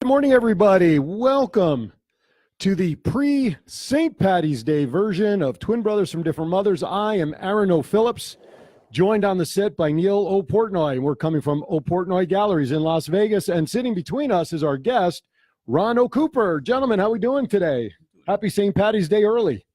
morning, everybody. Welcome to the pre-St. Patty's Day version of Twin Brothers from Different Mothers. I am Aaron O. Phillips, joined on the set by Neil O. Portnoy. We're coming from O. Portnoy Galleries in Las Vegas, and sitting between us is our guest, Ron O. Cooper. Gentlemen, how are we doing today? Happy St. Patty's Day early.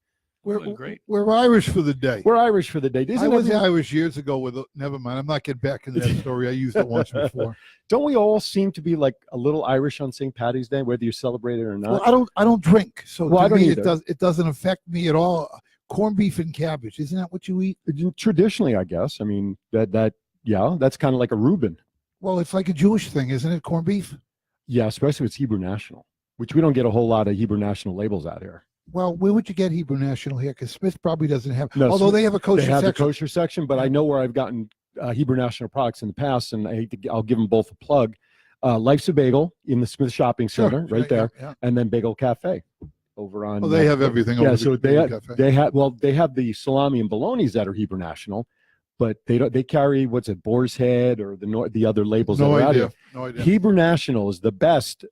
We're doing great. We're Irish for the day. We're Irish for the day. I was Irish years ago with never mind. I'm not getting back into that story. I used it once before. Don't we all seem to be like a little Irish on St. Patty's Day, whether you celebrate it or not? Well, I don't drink, so Well, I to don't me either. it doesn't affect me at all. Corned beef and cabbage, isn't that what you eat? Traditionally, I guess. I mean, yeah, that's kind of like a Reuben. Well, it's like a Jewish thing, isn't it? Corned beef. Yeah, especially if it's Hebrew National, which we don't get a whole lot of Hebrew National labels out here. Well, where would you get Hebrew National here? Because Smith probably doesn't have. No, although they have a kosher They have section. the kosher section, but I know where I've gotten Hebrew National products in the past, and I'll give them both a plug. Life's a Bagel in the Smith Shopping Center, right there, yeah. and then Bagel Cafe over on. Well, they have everything. Yeah, over so the they have the salami and bolognas that are Hebrew National, but they carry what's it, Boar's Head or the other labels that No are out idea. here. No idea. Hebrew National is the best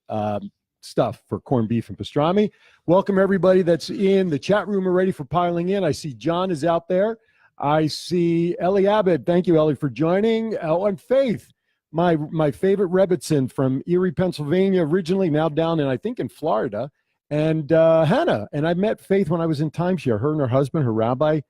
stuff for corned beef and pastrami. Welcome everybody that's in the chat room already for piling in. I see John is out there. I see Ellie Abbott. Thank you, Ellie, for joining. And Faith, my favorite Rebbitzin from Erie, Pennsylvania, originally, now down in, I think, in Florida. And Hannah. And I met Faith when I was in timeshare. Her and her husband, her rabbi.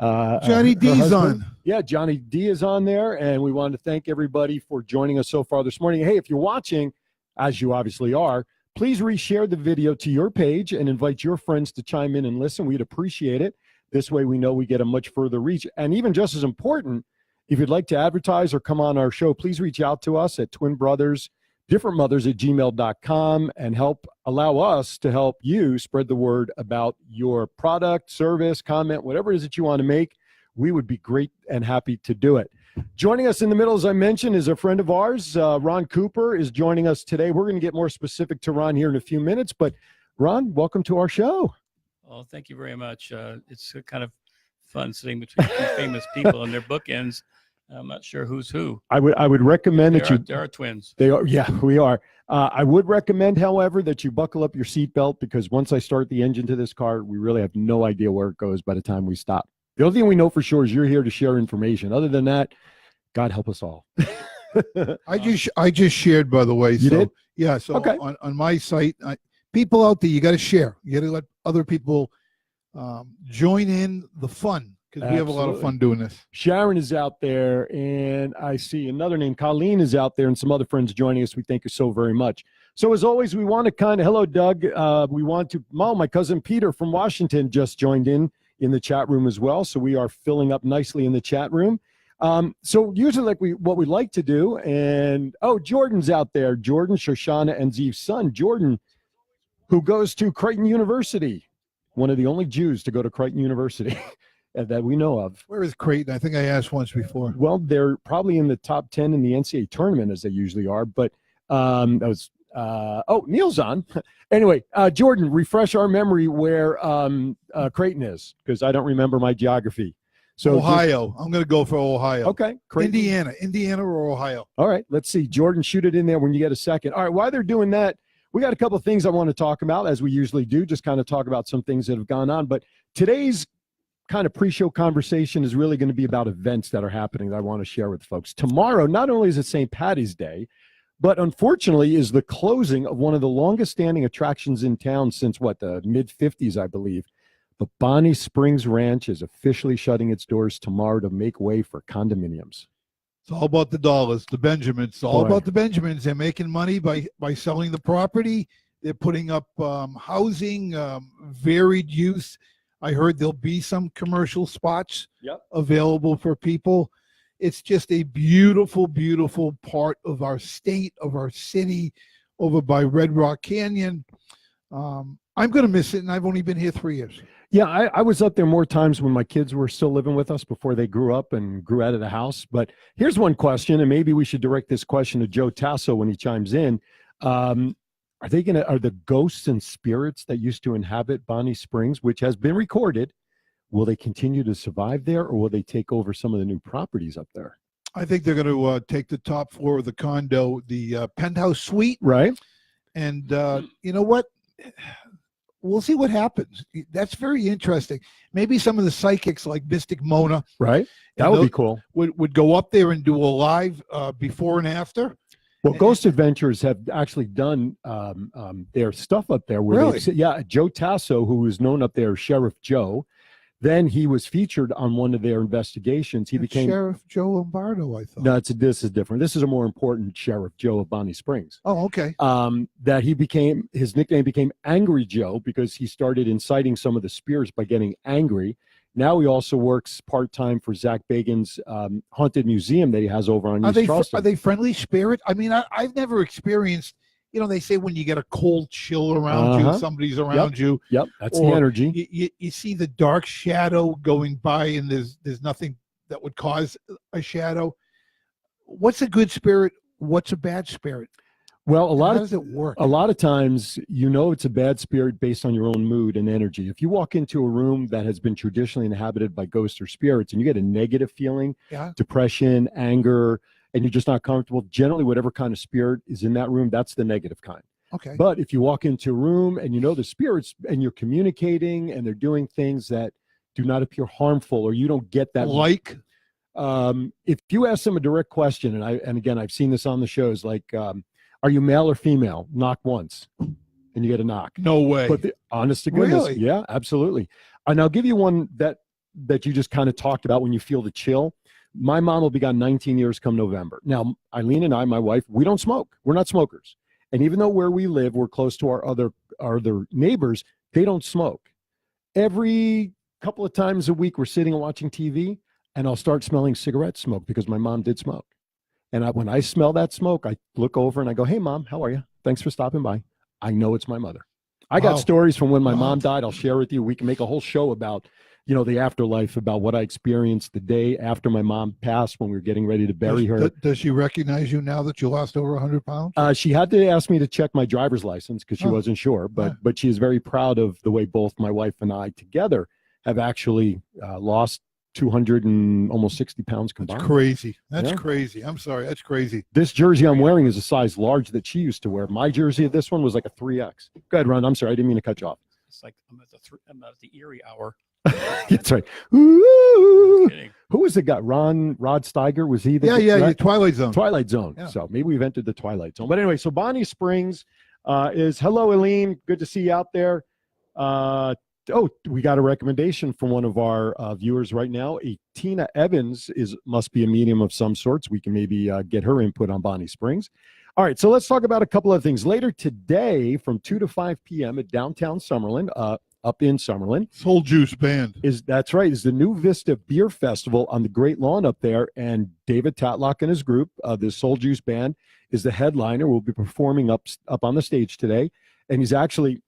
Johnny D's on. Yeah, Johnny D is on there. And we wanted to thank everybody for joining us so far this morning. Hey, if you're watching, as you obviously are, please reshare the video to your page and invite your friends to chime in and listen. We'd appreciate it. This way we know we get a much further reach. And even just as important, if you'd like to advertise or come on our show, please reach out to us at twinbrothersdifferentmothers@gmail.com and allow us to help you spread the word about your product, service, comment, whatever it is that you want to make. We would be great and happy to do it. Joining us in the middle, as I mentioned, is a friend of ours. Ron Cooper is joining us today. We're going to get more specific to Ron here in a few minutes. But, Ron, welcome to our show. Well, thank you very much. It's kind of fun sitting between two famous people and their bookends. I'm not sure who's who. I would recommend that you. They are twins. They are. Yeah, we are. I would recommend, however, that you buckle up your seatbelt because once I start the engine to this car, we really have no idea where it goes by the time we stop. The only thing we know for sure is you're here to share information. Other than that, God help us all. I just shared, by the way. You did? Yeah. So okay. on my site, people out there, you got to share. You got to let other people join in the fun because we have a lot of fun doing this. Sharon is out there, and I see another name. Colleen is out there, and some other friends joining us. We thank you so very much. So as always, we want to hello, Doug. We want to, my cousin Peter from Washington just joined in the chat room as well. So we are filling up nicely in the chat room. So usually what we like to do, and Jordan's out there. Jordan, Shoshana, and Zeev's son, Jordan, who goes to Creighton University, one of the only Jews to go to Creighton University that we know of. Where is Creighton? I think I asked once before. Well, they're probably in the top 10 in the NCAA tournament, as they usually are. But that was Neil's on. Anyway, Jordan, refresh our memory where Creighton is, because I don't remember my geography. So Ohio. I'm going to go for Ohio. Okay. Creighton. Indiana or Ohio. All right. Let's see. Jordan, shoot it in there when you get a second. All right. While they're doing that, we got a couple of things I want to talk about, as we usually do, just kind of talk about some things that have gone on. But today's kind of pre-show conversation is really going to be about events that are happening that I want to share with folks. Tomorrow, not only is it St. Patty's Day, but unfortunately is the closing of one of the longest standing attractions in town since the mid-50s, I believe. The Bonnie Springs Ranch is officially shutting its doors tomorrow to make way for condominiums. It's all about the dollars, the Benjamins. It's all about the Benjamins. They're making money by selling the property. They're putting up housing, varied use. I heard there'll be some commercial spots available for people. It's just a beautiful, beautiful part of our state, of our city, over by Red Rock Canyon. I'm going to miss it, and I've only been here 3 years. Yeah, I was up there more times when my kids were still living with us before they grew up and grew out of the house. But here's one question, and maybe we should direct this question to Joe Tasso when he chimes in. Are the ghosts and spirits that used to inhabit Bonnie Springs, which has been recorded, will they continue to survive there, or will they take over some of the new properties up there? I think they're going to take the top floor of the condo, the penthouse suite. Right. And you know what? We'll see what happens. That's very interesting. Maybe some of the psychics like Mystic Mona, Right? That would be cool. would go up there and do a live before and after. Well, Ghost Adventures have actually done their stuff up there. Where Really? Yeah, Joe Tasso, who is known up there as Sheriff Joe, then he was featured on one of their investigations. He That's became Sheriff Joe Lombardo, I thought. No, this is different. This is a more important Sheriff Joe of Bonnie Springs. Oh, okay. That his nickname became Angry Joe because he started inciting some of the spirits by getting angry. Now he also works part-time for Zach Bagan's haunted museum that he has over on East Charleston. Are they friendly spirit? I mean, I've never experienced, they say when you get a cold chill around you, somebody's around you. Yep, that's the energy. You see the dark shadow going by and there's nothing that would cause a shadow. What's a good spirit? What's a bad spirit? Well, how does it work? A lot of times, it's a bad spirit based on your own mood and energy. If you walk into a room that has been traditionally inhabited by ghosts or spirits and you get a negative feeling, depression, anger, and you're just not comfortable, generally whatever kind of spirit is in that room, that's the negative kind. Okay. But if you walk into a room and the spirits and you're communicating and they're doing things that do not appear harmful or you don't get that. Like? If you ask them a direct question, and again, I've seen this on the shows, like, are you male or female? Knock once, and you get a knock. No way. But honest to goodness, Really? Yeah, absolutely. And I'll give you one that you just kind of talked about when you feel the chill. My mom will be gone 19 years come November. Now, Eileen and I, my wife, we don't smoke. We're not smokers. And even though where we live, we're close to our other neighbors, they don't smoke. Every couple of times a week, we're sitting and watching TV, and I'll start smelling cigarette smoke because my mom did smoke. And when I smell that smoke, I look over and I go, "Hey, Mom, how are you? Thanks for stopping by." I know it's my mother. I got stories from when my mom died. I'll share with you. We can make a whole show about, the afterlife, about what I experienced the day after my mom passed when we were getting ready to bury her. Does she recognize you now that you lost over 100 pounds? She had to ask me to check my driver's license because she wasn't sure. But she is very proud of the way both my wife and I together have actually lost 200 and almost 60 pounds combined. That's crazy. That's crazy. I'm sorry. That's crazy. This jersey I'm wearing is a size large that she used to wear. My jersey of this one was like a 3X. Go ahead, Ron. I'm sorry. I didn't mean to cut you off. It's like I'm at the Erie hour. That's right. Ooh. Who was the guy? Rod Steiger? Was he the right? Twilight Zone. Twilight Zone. Yeah. So maybe we've entered the Twilight Zone. But anyway, so Bonnie Springs is hello, Eileen. Good to see you out there. We got a recommendation from one of our viewers right now. Tina Evans must be a medium of some sorts. We can maybe get her input on Bonnie Springs. All right, so let's talk about a couple of things. Later today from 2 to 5 p.m. at downtown Summerlin, up in Summerlin. Soul Juice Band. That's right, is the New Vista Beer Festival on the Great Lawn up there. And David Tatlock and his group, the Soul Juice Band, is the headliner. We'll be performing up on the stage today. And he's actually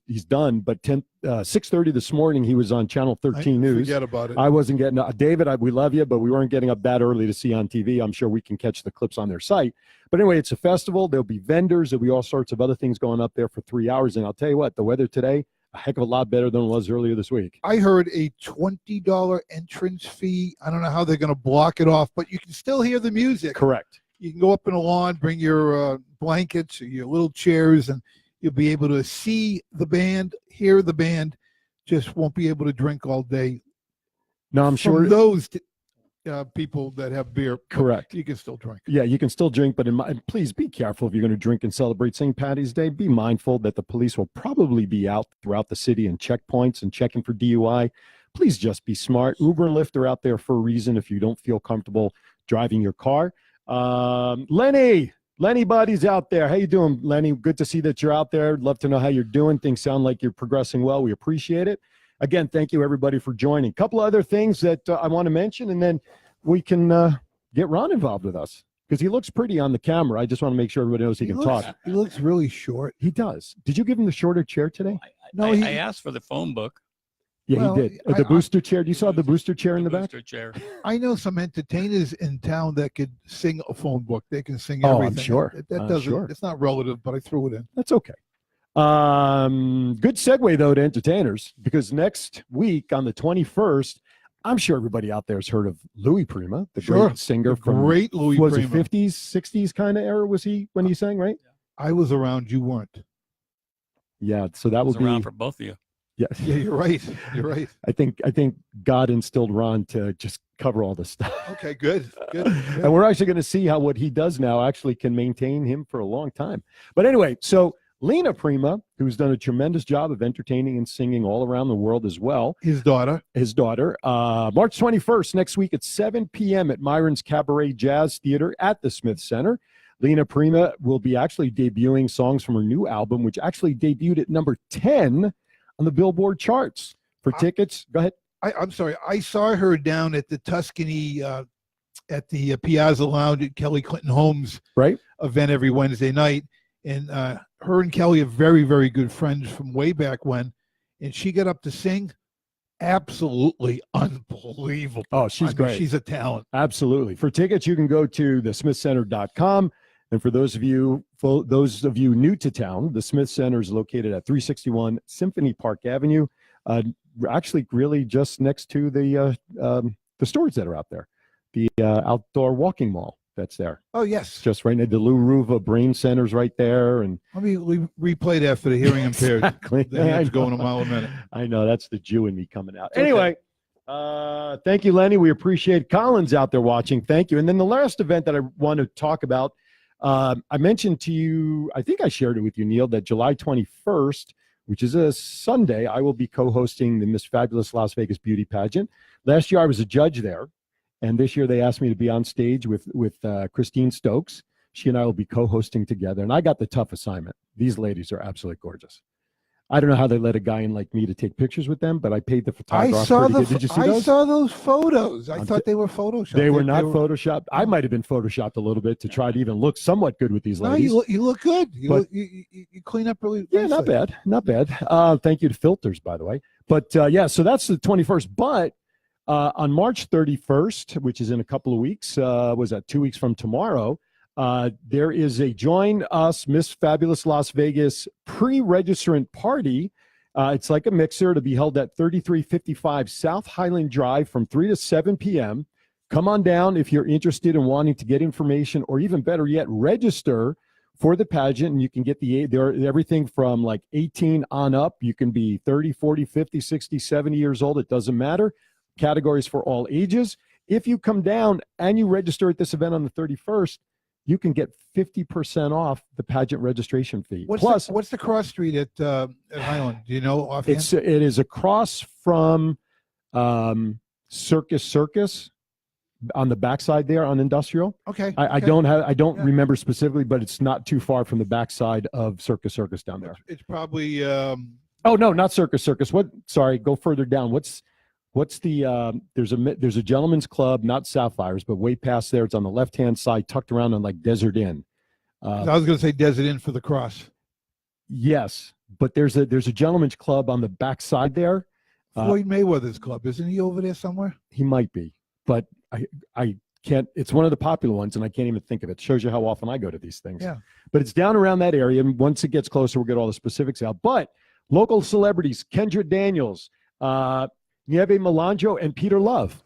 he's done, but 6:30 this morning he was on Channel 13 News. Forget about it. I wasn't getting David, we love you, but we weren't getting up that early to see on TV. I'm sure we can catch the clips on their site. But anyway, it's a festival. There'll be vendors. There'll be all sorts of other things going up there for 3 hours. And I'll tell you what, the weather today, a heck of a lot better than it was earlier this week. I heard a $20 entrance fee. I don't know how they're going to block it off, but you can still hear the music. Correct. You can go up in the lawn, bring your blankets or your little chairs, and you'll be able to see the band, hear the band, just won't be able to drink all day. No, I'm sure those people that have beer. Correct. You can still drink. Yeah, you can still drink, but please be careful if you're going to drink and celebrate St. Paddy's Day. Be mindful that the police will probably be out throughout the city and checkpoints and checking for DUI. Please just be smart. Uber and Lyft are out there for a reason if you don't feel comfortable driving your car. Lenny buddy's out there. How you doing, Lenny? Good to see that you're out there. Love to know how you're doing. Things sound like you're progressing well. We appreciate it. Again, thank you, everybody, for joining. A couple other things that I want to mention, and then we can get Ron involved with us because he looks pretty on the camera. I just want to make sure everybody knows he can talk. He looks really short. He does. Did you give him the shorter chair today? I asked for the phone book. Yeah, he did. The booster chair. Do you saw the booster chair in the back? Booster chair. I know some entertainers in town that could sing a phone book. They can sing everything. I'm sure. That doesn't. It's not relative, but I threw it in. That's okay. Good segue though to entertainers, because next week on the 21st, I'm sure everybody out there has heard of Louis Prima, the great singer from great Louis was Prima. it 50s, 60s kind of era was he when he sang, right? I was around, you weren't. Yeah, so that I will was be around for both of you. yeah. Yeah, you're right. You're right. I think God instilled Ron to just cover all this stuff. Okay, good. And we're actually going to see how what he does now actually can maintain him for a long time. But anyway, so Lena Prima, who's done a tremendous job of entertaining and singing all around the world as well. His daughter. March 21st, next week at 7 p.m. at Myron's Cabaret Jazz Theater at the Smith Center. Lena Prima will be actually debuting songs from her new album, which actually debuted at number 10 on the Billboard charts. For tickets, go ahead. I'm sorry. I saw her down at the Tuscany, at the Piazza Lounge at Kelly Clinton Holmes' Right. event every Wednesday night. And her and Kelly are very, very good friends from way back when. And she got up to sing. Absolutely unbelievable. Oh, she's great. She's a talent. Absolutely. For tickets, you can go to thesmithcenter.com. And for those of you new to town, the Smith Center is located at 361 Symphony Park Avenue, actually really just next to the stores that are out there, the outdoor walking mall that's there. Oh, yes. Just right near the Lou Ruva Brain Center's right there. And Let me replay that for the hearing impaired. exactly. The hands going a mile a minute. I know, that's the Jew in me coming out. Okay. Anyway, thank you, Lenny. We appreciate Colin's out there watching. Thank you. And then the last event that I want to talk about, I mentioned to you, I think I shared it with you, Neil, that July 21st, which is a Sunday, I will be co-hosting the Miss Fabulous Las Vegas Beauty Pageant. Last year, I was a judge there. And this year, they asked me to be on stage with Christine Stokes. She and I will be co-hosting together. And I got the tough assignment. These ladies are absolutely gorgeous. I don't know how they let a guy in like me to take pictures with them, but I paid the photographer. Did you see those? I saw those photos. I thought they were photoshopped. They were not photoshopped. I might have been photoshopped a little bit to try to even look somewhat good with these No, ladies. you look good. You clean up really Yeah, nicely. not bad. Thank you to Filters, by the way. But yeah, so that's the 21st. But on March 31st, which is in a couple of weeks, was that 2 weeks from tomorrow, there is a Join Us Miss Fabulous Las Vegas pre-registrant party. It's like a mixer to be held at 3355 South Highland Drive from 3 to 7 p.m. Come on down if you're interested in wanting to get information, or even better yet, register for the pageant. And you can get everything from like 18 on up. You can be 30, 40, 50, 60, 70 years old. It doesn't matter. Categories for all ages. If you come down and you register at this event on the 31st, you can get 50% off the pageant registration fee. What's the cross street at Highland? Do you know offhand? It is across from Circus on the backside there on Industrial. Okay. I don't remember specifically, but it's not too far from the backside of Circus down there. It's probably Oh no, not Circus. What? Sorry, go further down. What's the there's a gentleman's club, not Sapphires, but way past there. It's on the left-hand side, tucked around on like Desert Inn. I was going to say Desert Inn for the cross. Yes, but there's a gentleman's club on the backside there. Floyd Mayweather's club, isn't he over there somewhere? He might be, but I can't. It's one of the popular ones, and I can't even think of it. Shows you how often I go to these things. Yeah. But it's down around that area, and once it gets closer, we'll get all the specifics out. But local celebrities: Kendra Daniels, Nieve Melandro, and Peter Love.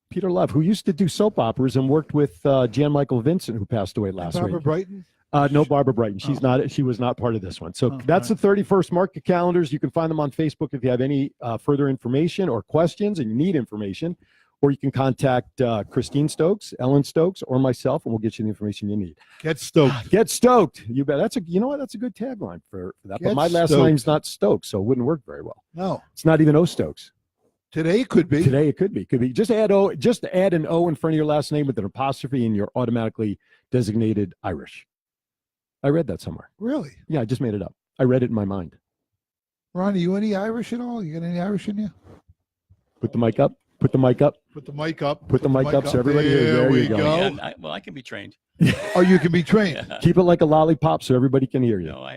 Peter Love, who used to do soap operas and worked with Jan Michael Vincent, who passed away last week. Barbara Brighton? No, Barbara Brighton. She was not part of this one. So that's the 31st. Mark your calendars. You can find them on Facebook if you have any further information or questions and you need information. Or you can contact Christine Stokes, Ellen Stokes, or myself, and we'll get you the information you need. Get stoked. Get stoked. You bet. That's a good tagline for that. But my last name's not Stokes, so it wouldn't work very well. No. It's not even O Stokes. Today it could be. Today it could be. Could be. Just add an O in front of your last name with an apostrophe, and you're automatically designated Irish. I read that somewhere. Really? Yeah, I just made it up. I read it in my mind. Ron, are you any Irish at all? You got any Irish in you? Put the mic up. Put the mic up. Put the mic up. Put the mic up so everybody hears. There we you go. go. Yeah, I can be trained. Oh, you can be trained. Yeah. Keep it like a lollipop so everybody can hear you. No,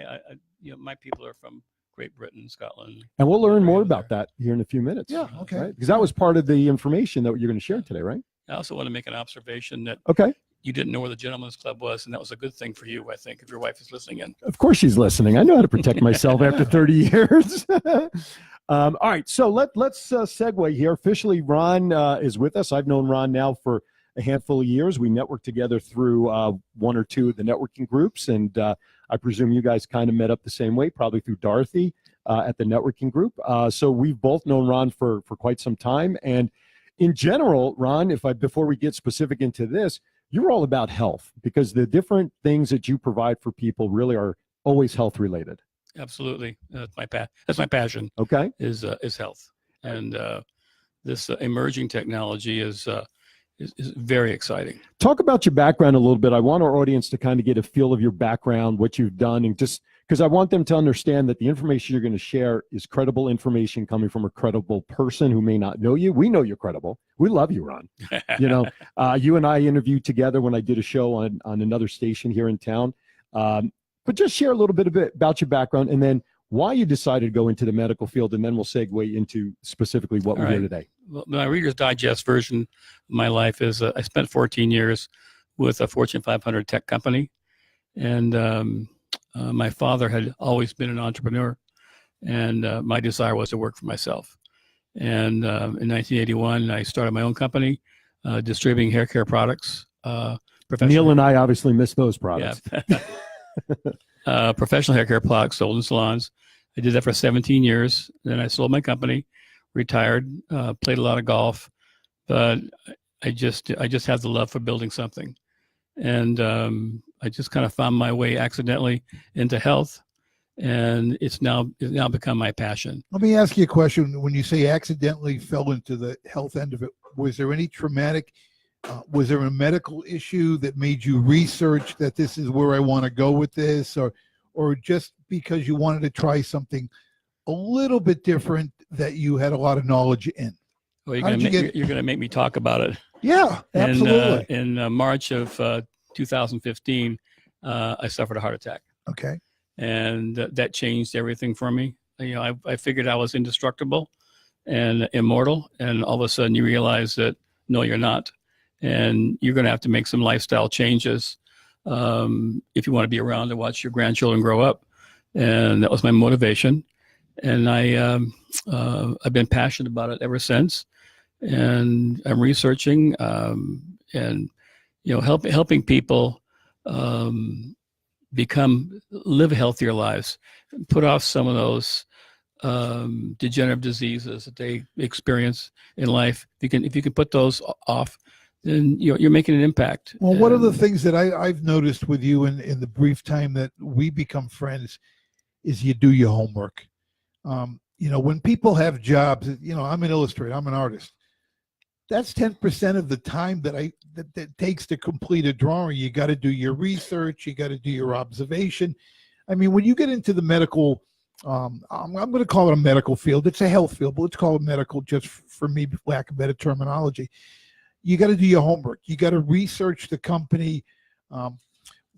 my people are from Great Britain, Scotland. And we'll learn more about that here in a few minutes. Yeah, okay. Right? Because that was part of the information that you're going to share today, right? I also want to make an observation that Okay. you didn't know where the gentleman's club was, and that was a good thing for you, I think, if your wife is listening in. Of course she's listening. I know how to protect myself after 30 years. All right, so let's segue here. Officially, Ron is with us. I've known Ron now for a handful of years. We network together through one or two of the networking groups, and I presume you guys kind of met up the same way, probably through Dorothy at the networking group. So we've both known Ron for quite some time. And in general, Ron, before we get specific into this, you're all about health, because the different things that you provide for people really are always health related. Absolutely. That's my passion. Okay. Is health. And this emerging technology is very exciting. Talk about your background a little bit. I want our audience to kind of get a feel of your background, what you've done, and just because I want them to understand that the information you're going to share is credible information coming from a credible person who may not know you. We know you're credible. We love you, Ron. You and I interviewed together when I did a show on another station here in town. But just share a little bit about your background and then why you decided to go into the medical field, and then we'll segue into specifically what we're here today. Well, my Reader's Digest version of my life is I spent 14 years with a Fortune 500 tech company, and my father had always been an entrepreneur, and my desire was to work for myself. And in 1981, I started my own company distributing hair care products. Neil and I obviously miss those products. Yeah. Professional hair care products sold in salons. I did that for 17 years. Then I sold my company, retired, played a lot of golf, but I just had the love for building something. And I just kind of found my way accidentally into health, and it's now become my passion. Let me ask you a question. When you say accidentally fell into the health end of it, was there any traumatic, was there a medical issue that made you research that this is where I want to go with this, or just because you wanted to try something a little bit different that you had a lot of knowledge in? Well, you're going to make me talk about it. Yeah, absolutely. In March of 2015, I suffered a heart attack. Okay. And that changed everything for me. I figured I was indestructible and immortal, and all of a sudden you realize that no, you're not, and you're going to have to make some lifestyle changes if you want to be around to watch your grandchildren grow up. And that was my motivation, and I've been passionate about it ever since. And I'm researching and helping people live healthier lives, put off some of those degenerative diseases that they experience in life. If you can put those off, then you're making an impact. Well, one of the things that I've noticed with you in the brief time that we become friends is you do your homework. When people have jobs, I'm an illustrator, I'm an artist. That's 10% of the time that takes to complete a drawing. You got to do your research. You got to do your observation. I mean, when you get into the medical, I'm going to call it a medical field. It's a health field, but let's call it medical just for me, lack of better terminology. You got to do your homework. You got to research the company.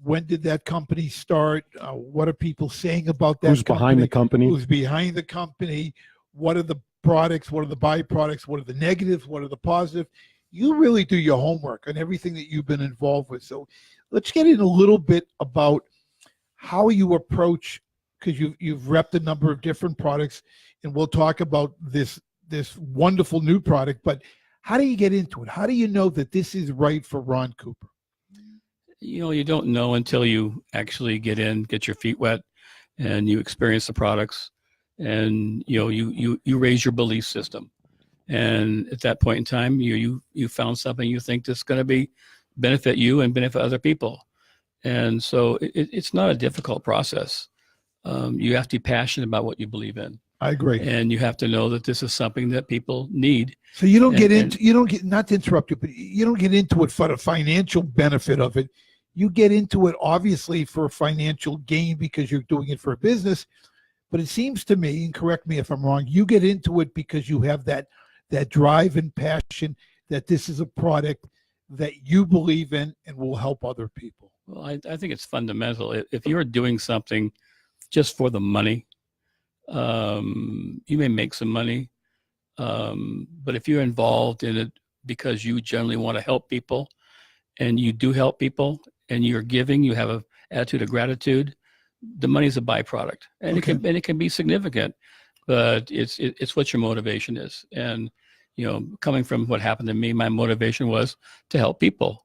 When did that company start? What are people saying about that? Who's behind the company? Who's behind the company? What are the products? What are the byproducts? What are the negatives? What are the positive? You really do your homework on everything that you've been involved with. So let's get in a little bit about how you approach, because you've repped a number of different products, and we'll talk about this wonderful new product. But how do you get into it? How do you know that this is right for Ron Cooper? You don't know until you actually get your feet wet, and you experience the products, and you raise your belief system. And at that point in time, you found something you think that's going to benefit you and benefit other people. And so it's not a difficult process. You have to be passionate about what you believe in. I agree. And you have to know that this is something that people need. So not to interrupt you, but you don't get into it for the financial benefit of it. You get into it obviously for a financial gain because you're doing it for a business. But it seems to me, and correct me if I'm wrong, you get into it because you have that drive and passion that this is a product that you believe in and will help other people. Well, I think it's fundamental. If you're doing something just for the money, you may make some money, but if you're involved in it because you generally want to help people, and you do help people, and you're giving, you have an attitude of gratitude, the money's a byproduct, and it can be significant, but it's what your motivation is. And coming from what happened to me, my motivation was to help people,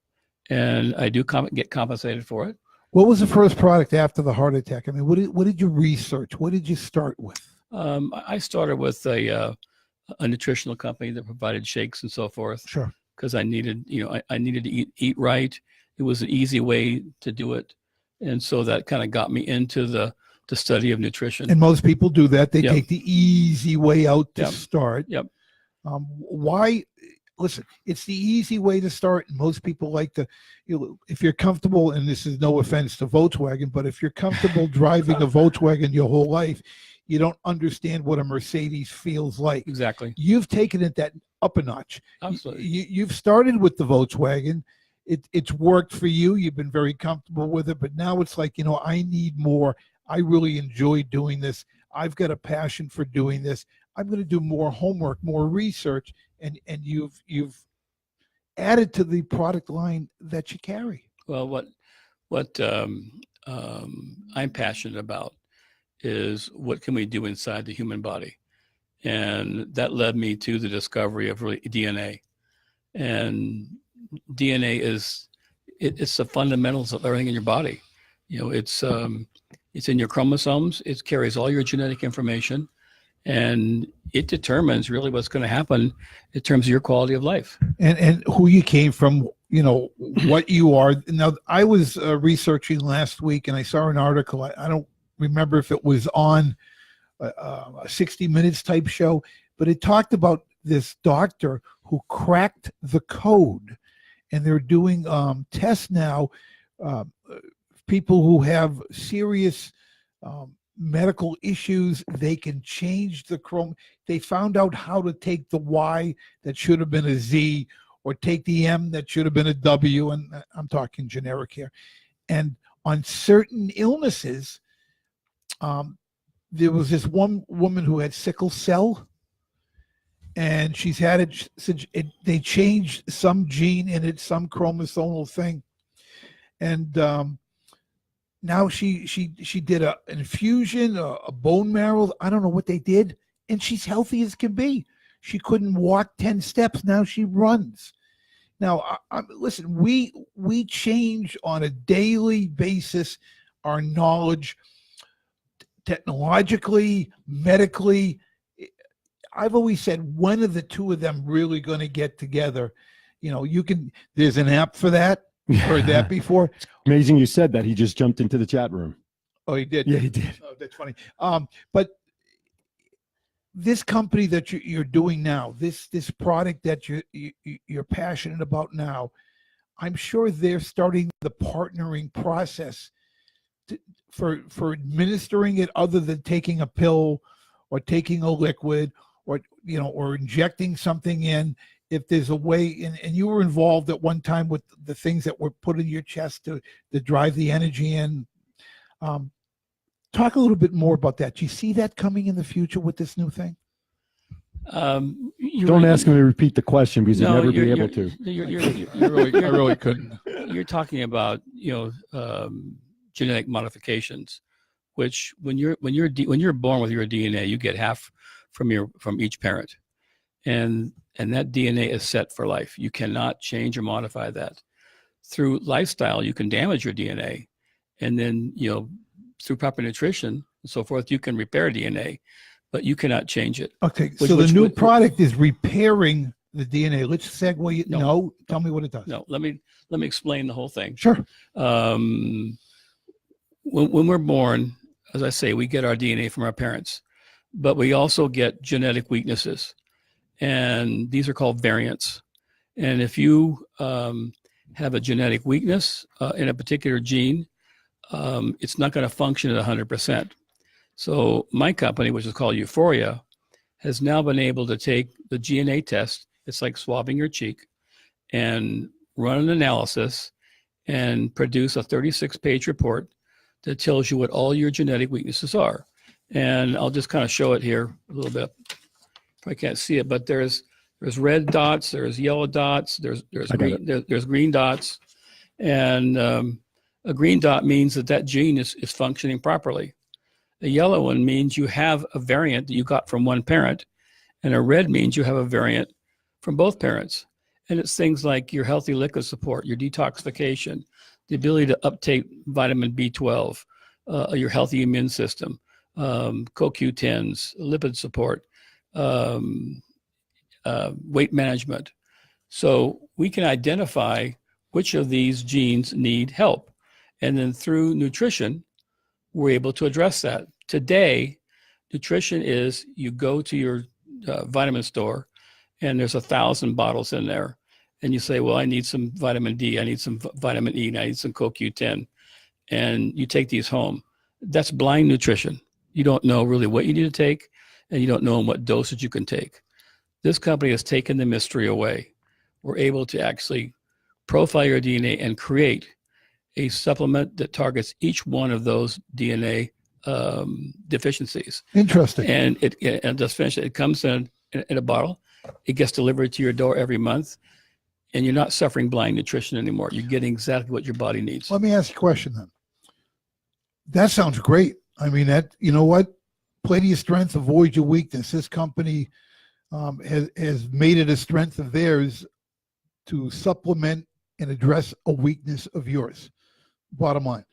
and I do get compensated for it. What was the first product after the heart attack? I mean, what did you research? What did you start with? I started with a nutritional company that provided shakes and so forth. Sure. Because I needed, I needed to eat right. It was an easy way to do it, and so that kind of got me into the study of nutrition. And most people do that. They Yep. take the easy way out to Yep. start. Yep. Why? Listen, it's the easy way to start. And most people like to, if you're comfortable, and this is no offense to Volkswagen, but if you're comfortable driving a Volkswagen your whole life, you don't understand what a Mercedes feels like. Exactly. You've taken it that up a notch. Absolutely. You've started with the Volkswagen. It's worked for you. You've been very comfortable with it, but now it's like, I need more. I really enjoy doing this. I've got a passion for doing this. I'm going to do more homework, more research, and you've added to the product line that you carry. Well, what I'm passionate about is what can we do inside the human body, and that led me to the discovery of really DNA. And DNA it's the fundamentals of everything in your body. It's in your chromosomes. It carries all your genetic information, and it determines really what's going to happen in terms of your quality of life and who you came from. What you are. Now, I was researching last week, and I saw an article. I don't remember if it was on a 60 Minutes type show, but it talked about this doctor who cracked the code, and they're doing tests now. People who have serious medical issues, they can change the chrome. They found out how to take the Y that should have been a Z, or take the M that should have been a W, and I'm talking generic here. And on certain illnesses, there was this one woman who had sickle cell, and she's had it since they changed some gene in it, some chromosomal thing, and now she did an infusion, a bone marrow. I don't know what they did, and she's healthy as can be. She couldn't walk 10 steps. Now she runs. Now, listen, we change on a daily basis our knowledge, technologically, medically. I've always said, when are the two of them really going to get together? There's an app for that. Heard that before. Amazing you said that. He just jumped into the chat room. Oh, he did? Yeah, he did. Oh, that's funny. But this company that you're doing now, this product that you're passionate about now, I'm sure they're starting the partnering process for administering it, other than taking a pill or taking a liquid or injecting something in. If there's a way, and you were involved at one time with the things that were put in your chest to drive the energy in. Talk a little bit more about that. Do you see that coming in the future with this new thing? Don't ask him to repeat the question, because he'd never be able to. I really couldn't. You're talking about genetic modifications, which when you're born with your DNA, you get half from each parent, and that DNA is set for life. You cannot change or modify that. Through lifestyle, you can damage your DNA, and then through proper nutrition and so forth, you can repair DNA, but you cannot change it. Okay, so the new product is repairing the DNA. Let's segue. No, tell me what it does. No, let me explain the whole thing. Sure. When we're born, as I say, we get our DNA from our parents, but we also get genetic weaknesses, and these are called variants. And if you have a genetic weakness in a particular gene, it's not going to function at 100%. So my company, which is called UFORIA, has now been able to take the DNA test. It's like swabbing your cheek, and run an analysis and produce a 36-page report that tells you what all your genetic weaknesses are. And I'll just kind of show it here a little bit. I can't see it, but there's red dots, there's yellow dots, there's green dots, and a green dot means that gene is functioning properly. A yellow one means you have a variant that you got from one parent, and a red means you have a variant from both parents. And it's things like your healthy liquid support, your detoxification, the ability to uptake vitamin B12, your healthy immune system, CoQ10s, lipid support, weight management. So we can identify which of these genes need help. And then through nutrition, we're able to address that. Today, nutrition is you go to your vitamin store and there's 1,000 bottles in there. And you say, well, I need some vitamin D, I need some vitamin E, and I need some CoQ10. And you take these home. That's blind nutrition. You don't know really what you need to take, and you don't know in what dosage you can take. This company has taken the mystery away. We're able to actually profile your DNA and create a supplement that targets each one of those DNA deficiencies. Interesting. And it just finish it. It comes in a bottle. It gets delivered to your door every month, and you're not suffering blind nutrition anymore. You're getting exactly what your body needs. Let me ask you a question then. That sounds great. I mean, that, you know what? Play to your strength, avoid your weakness. This company has made it a strength of theirs to supplement and address a weakness of yours. Bottom line.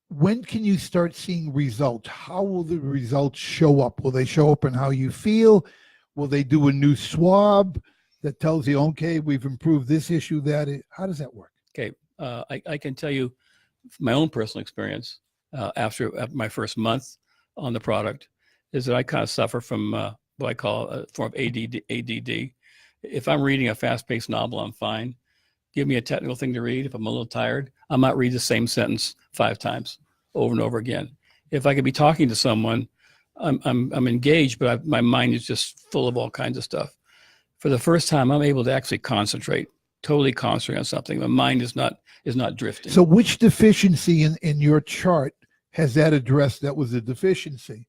When can you start seeing results? How will the results show up? Will they show up in how you feel? Will they do a new swab that tells you, okay, we've improved this issue, that? How does that work? Okay. I can tell you from my own personal experience after my first month on the product is that I kind of suffer from what I call a form of ADD. If I'm reading a fast-paced novel, I'm fine. Give me a technical thing to read. If I'm a little tired, I might read the same sentence 5 times over and over again. If I could be talking to someone, I'm engaged, but my mind is just full of all kinds of stuff. For the first time, I'm able to actually concentrate, totally concentrate on something. My mind is not drifting. So which deficiency in your chart has that addressed that was a deficiency?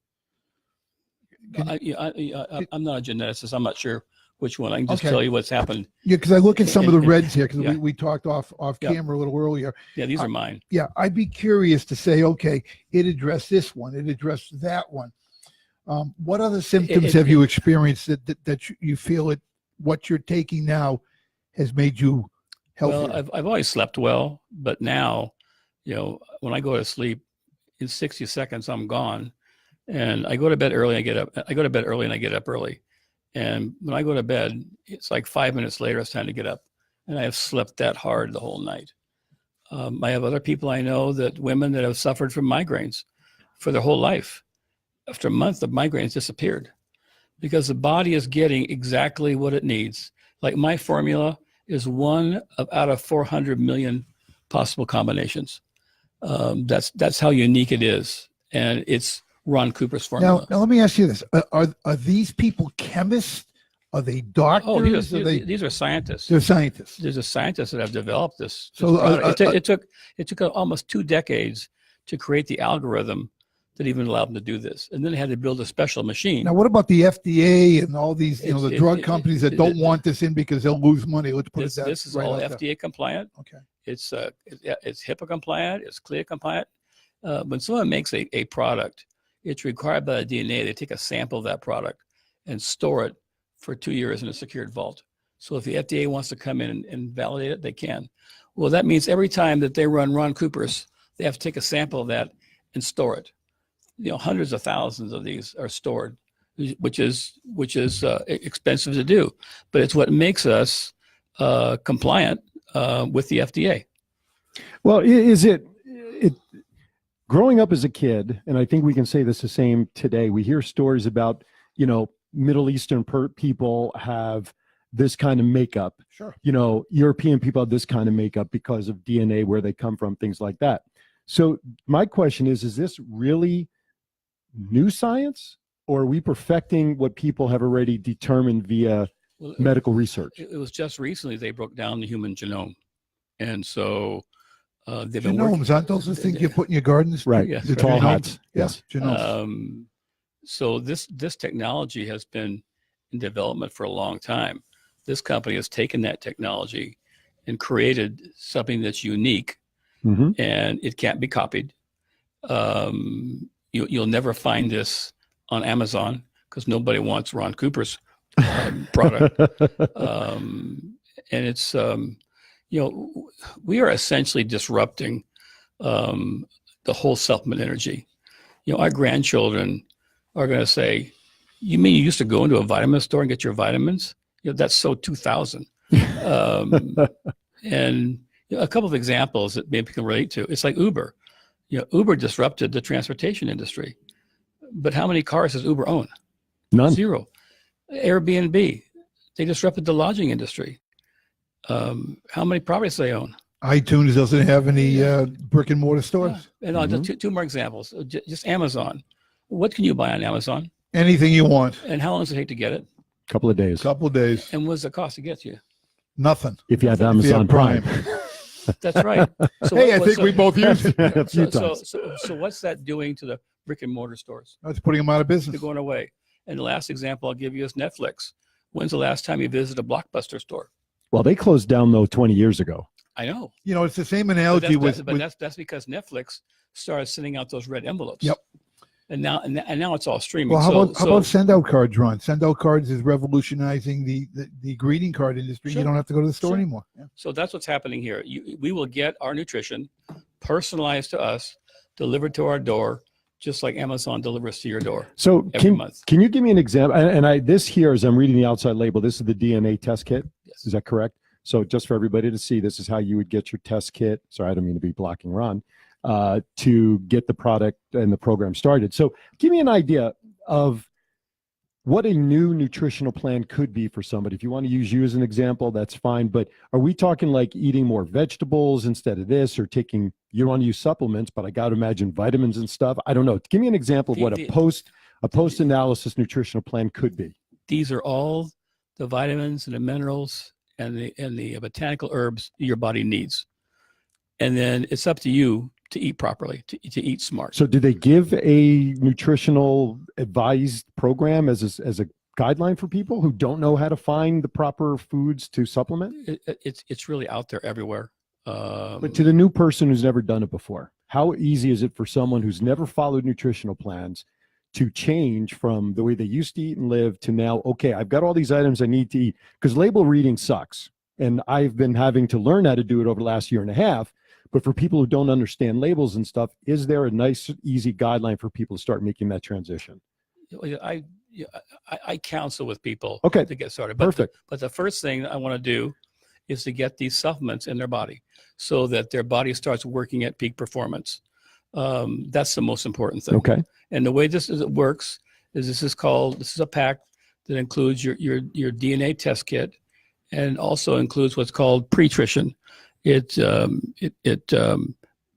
I'm not a geneticist. I'm not sure which one. I can just tell you what's happened. Yeah, because I look at some of the reds here, because yeah. we talked off camera a little earlier. Yeah, these are mine. Yeah, I'd be curious to say, okay, it addressed this one, it addressed that one. What other symptoms have you experienced that you feel what you're taking now has made you healthier? Well, I've always slept well, but now, when I go to sleep, in 60 seconds, I'm gone. And I go to bed early, I get up. I go to bed early and I get up early. And when I go to bed, it's like 5 minutes later, it's time to get up. And I have slept that hard the whole night. I have other people I know, women that have suffered from migraines for their whole life. After a month, the migraines disappeared because the body is getting exactly what it needs. Like my formula is one out of 400 million possible combinations. That's how unique it is. And it's Ron Cooper's formula. Now let me ask you this. Are these people chemists? Are they doctors? Oh, these are scientists. They're scientists. There's a scientist that have developed this. So it took almost 2 decades to create the algorithm that even allowed them to do this. And then they had to build a special machine. Now, what about the FDA and all these, the drug companies that don't want this in because they'll lose money? Let's put it that. This is all FDA compliant. Okay. It's HIPAA compliant. It's CLIA compliant. When someone makes a product, it's required by the DNA. They take a sample of that product and store it for 2 years in a secured vault. So if the FDA wants to come in and validate it, they can. Well, that means every time that they run Ron Cooper's, they have to take a sample of that and store it. Hundreds of thousands of these are stored, which is expensive to do, but it's what makes us compliant with the FDA. Well, is it growing up as a kid, and I think we can say this the same today, we hear stories about, Middle Eastern people have this kind of makeup. Sure. European people have this kind of makeup because of DNA, where they come from, things like that. So my question is this really new science, or are we perfecting what people have already determined via medical research? It was just recently they broke down the human genome. And so they've been genomes, aren't those the things you put in your gardens? Right. Yes, the tall hats. Yes. Genomes. So this technology has been in development for a long time. This company has taken that technology and created something that's unique, and it can't be copied. You'll never find this on Amazon because nobody wants Ron Cooper's product. And we are essentially disrupting the whole supplement energy. Our grandchildren are going to say, "You mean you used to go into a vitamin store and get your vitamins?" That's so 2000. And a couple of examples that maybe you can relate to. It's like Uber. Uber disrupted the transportation industry, but how many cars does Uber own? None. 0. Airbnb, they disrupted the lodging industry. How many properties do they own? iTunes doesn't have any brick and mortar stores. Yeah. And two more examples. Just Amazon. What can you buy on Amazon? Anything you want. And how long does it take to get it? Couple of days. Couple of days. And what's the cost to get to you? Nothing. If you have Amazon Prime. That's right. So Hey, I think we both used it. A few times. So what's that doing to the brick and mortar stores? That's putting them out of business. They're going away. And the last example I'll give you is Netflix. When's the last time you visited a Blockbuster store? Well, they closed down though 20 years ago. I know. It's the same analogy That's because Netflix started sending out those red envelopes. Yep. And now it's all streaming. Well, how about send out cards, Ron? Send out cards is revolutionizing the greeting card industry. Sure. You don't have to go to the store Sure. anymore. Yeah. So that's what's happening here. We will get our nutrition personalized to us, delivered to our door, just like Amazon delivers to your door. So every month. Can you give me an example? And this here, as I'm reading the outside label, this is the DNA test kit. Yes. Is that correct? So just for everybody to see, this is how you would get your test kit. Sorry, I don't mean to be blocking Ron. To get the product and the program started. So give me an idea of what a new nutritional plan could be for somebody. If you want to use you as an example, that's fine. But are we talking like eating more vegetables instead of this, or taking, you don't want to use supplements, but I got to imagine vitamins and stuff. I don't know. Give me an example of what a post-analysis nutritional plan could be. These are all the vitamins and the minerals and the botanical herbs your body needs. And then it's up to you to eat properly, to eat smart. So do they give a nutritional advised program as a guideline for people who don't know how to find the proper foods to supplement? It's really out there everywhere. But to the new person who's never done it before, how easy is it for someone who's never followed nutritional plans to change from the way they used to eat and live to now, okay, I've got all these items I need to eat? Because label reading sucks. And I've been having to learn how to do it over the last year and a half. But for people who don't understand labels and stuff, is there a nice, easy guideline for people to start making that transition? I counsel with people to get started. Perfect. But the first thing I want to do is to get these supplements in their body so that their body starts working at peak performance. That's the most important thing. Okay. And the way this works is this is a pack that includes your DNA test kit and also includes what's called pre-trition. It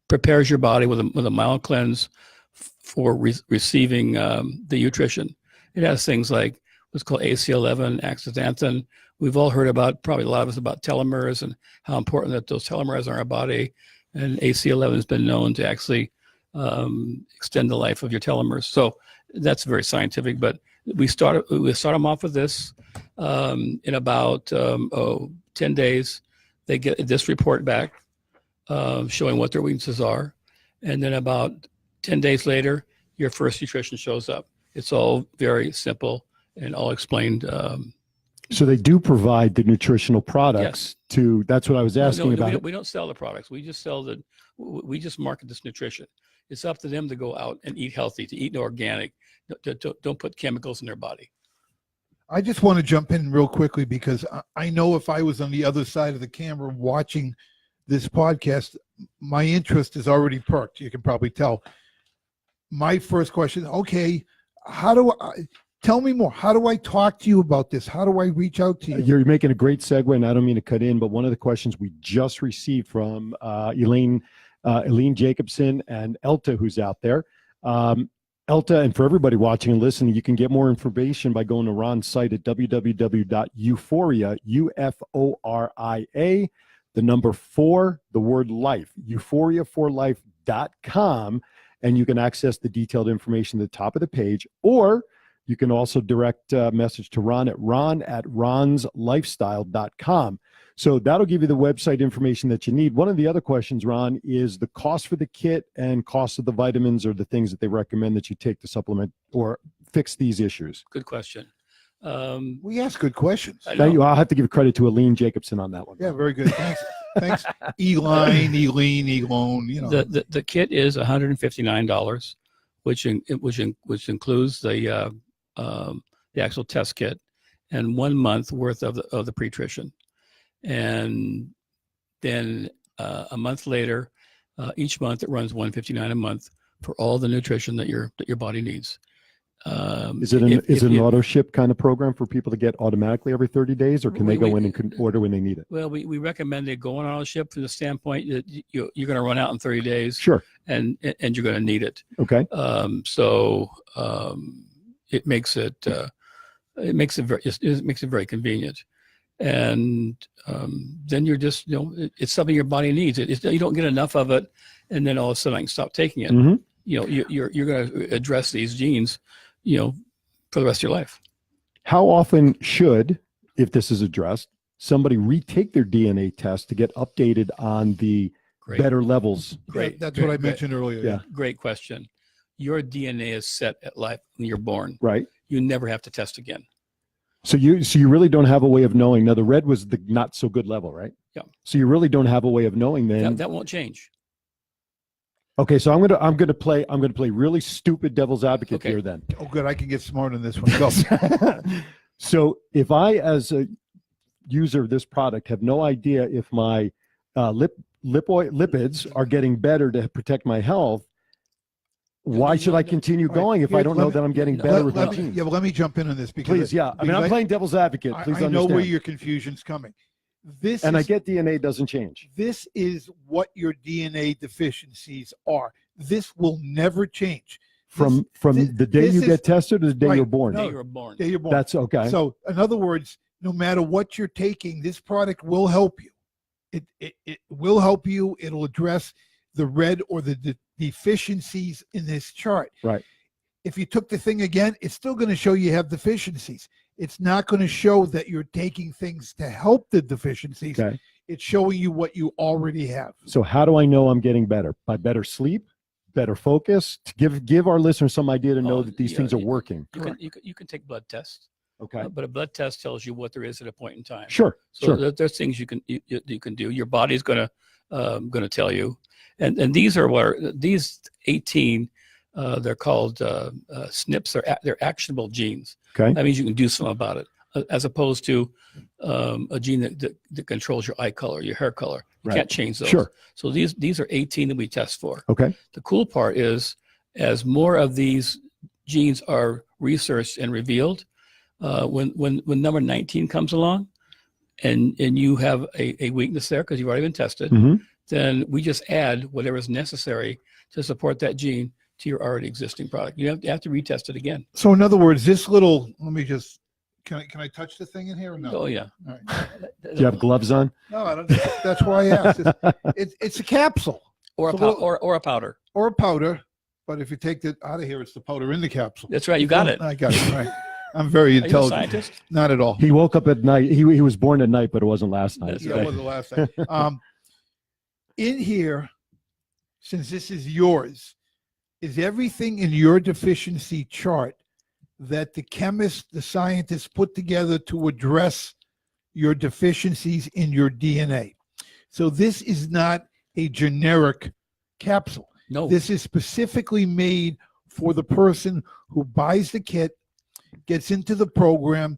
prepares your body with a mild cleanse for receiving the nutrition. It has things like what's called AC11, astaxanthin. We've all heard about, probably a lot of us, about telomeres and how important that those telomeres are in our body. And AC11 has been known to actually extend the life of your telomeres. So that's very scientific. But we start them off with this in about 10 days. They get this report back showing what their weaknesses are. And then about 10 days later, your first nutrition shows up. It's all very simple and all explained. So they do provide the nutritional products to, that's what I was asking about. We don't sell the products. We just market this nutrition. It's up to them to go out and eat healthy, to eat organic. Don't put chemicals in their body. I just want to jump in real quickly because I know if I was on the other side of the camera watching this podcast, my interest is already perked. You can probably tell. My first question, okay, tell me more. How do I talk to you about this? How do I reach out to you? You're making a great segue, and I don't mean to cut in, but one of the questions we just received from Elaine Jacobson and Elta, who's out there. Elta, and for everybody watching and listening, you can get more information by going to Ron's site at www.UFORIA, UFORIA, the number 4, the word life, euphoriaforlife.com, and you can access the detailed information at the top of the page, or you can also direct message to Ron at ron@ronslifestyle.com. So that'll give you the website information that you need. One of the other questions, Ron, is the cost for the kit and cost of the vitamins or the things that they recommend that you take to supplement or fix these issues. Good question. We ask good questions. I'll have to give credit to Elaine Jacobson on that one. Yeah, very good. Thanks. Thanks. E-line, E-lean, E-loan, you know. The kit is $159, which includes the actual test kit and 1 month worth of the pre-trition, and then a month later, each month it runs $159 a month for all the nutrition that your body needs. Is it an auto ship kind of program for people to get automatically every 30 days, or can they go in and order when they need it? Well, we recommend they go on auto ship from the standpoint that you're going to run out in 30 days. Sure. And you're going to need it. Okay. It makes it very convenient. And then you're just, it's something your body needs. You don't get enough of it, and then all of a sudden I can stop taking it. Mm-hmm. You're going to address these genes, for the rest of your life. How often should, if this is addressed, somebody retake their DNA test to get updated on the better levels? Great. That's what I mentioned earlier. Yeah. Great question. Your DNA is set at life when you're born. Right. You never have to test again. So you really don't have a way of knowing. Now the red was the not so good level, right? Yeah. So you really don't have a way of knowing then. That won't change. Okay, so I'm gonna play really stupid devil's advocate here then. Oh, good. I can get smart on this one. Go. So if I, as a user of this product, have no idea if my lipids are getting better to protect my health, why should I continue going if I don't know that I'm getting better with my genes? Yeah, well, let me jump in on this because Please, yeah. I mean, I'm playing devil's advocate. Please I understand. know where your confusion's coming. I get DNA doesn't change. This is what your DNA deficiencies are. This will never change. From the day you get tested to the day you're born. Day you're born. Day you're born. That's okay. So, in other words, no matter what you're taking, this product will help you. It will help you. It'll address the red or the deficiencies in this chart. Right. If you took the thing again, it's still going to show you have deficiencies. It's not going to show that you're taking things to help the deficiencies. Okay. It's showing you what you already have. So how do I know I'm getting better? By better sleep, better focus, to give our listeners some idea to know that these things are working. You can take blood tests. Okay. But a blood test tells you what there is at a point in time. Sure. So sure. there's things you can do. Your body's going to tell you, and these are these 18. They're called SNPs. They're actionable genes. Okay. That means you can do something about it, as opposed to a gene that controls your eye color, your hair color. You can't change those. Sure. So these are 18 that we test for. Okay. The cool part is, as more of these genes are researched and revealed, when number 19 comes along, and you have a weakness there because you've already been tested, then we just add whatever is necessary to support that gene to your already existing product. You have to retest it again. So in other words, this little, let me just, can I touch the thing in here or no? Oh yeah. All right. Do you have gloves on? No, I don't. That's why I asked. It's a capsule. Or a powder. Or a powder. But if you take it out of here, it's the powder in the capsule. That's right. You got it. I got it. Right. I'm very intelligent. Are you a scientist? Not at all. He woke up at night. He was born at night, but it wasn't last night. Yeah, it wasn't last night. In here, since this is yours, is everything in your deficiency chart that the chemists, the scientists put together to address your deficiencies in your DNA. So this is not a generic capsule. No. This is specifically made for the person who buys the kit, gets into the program,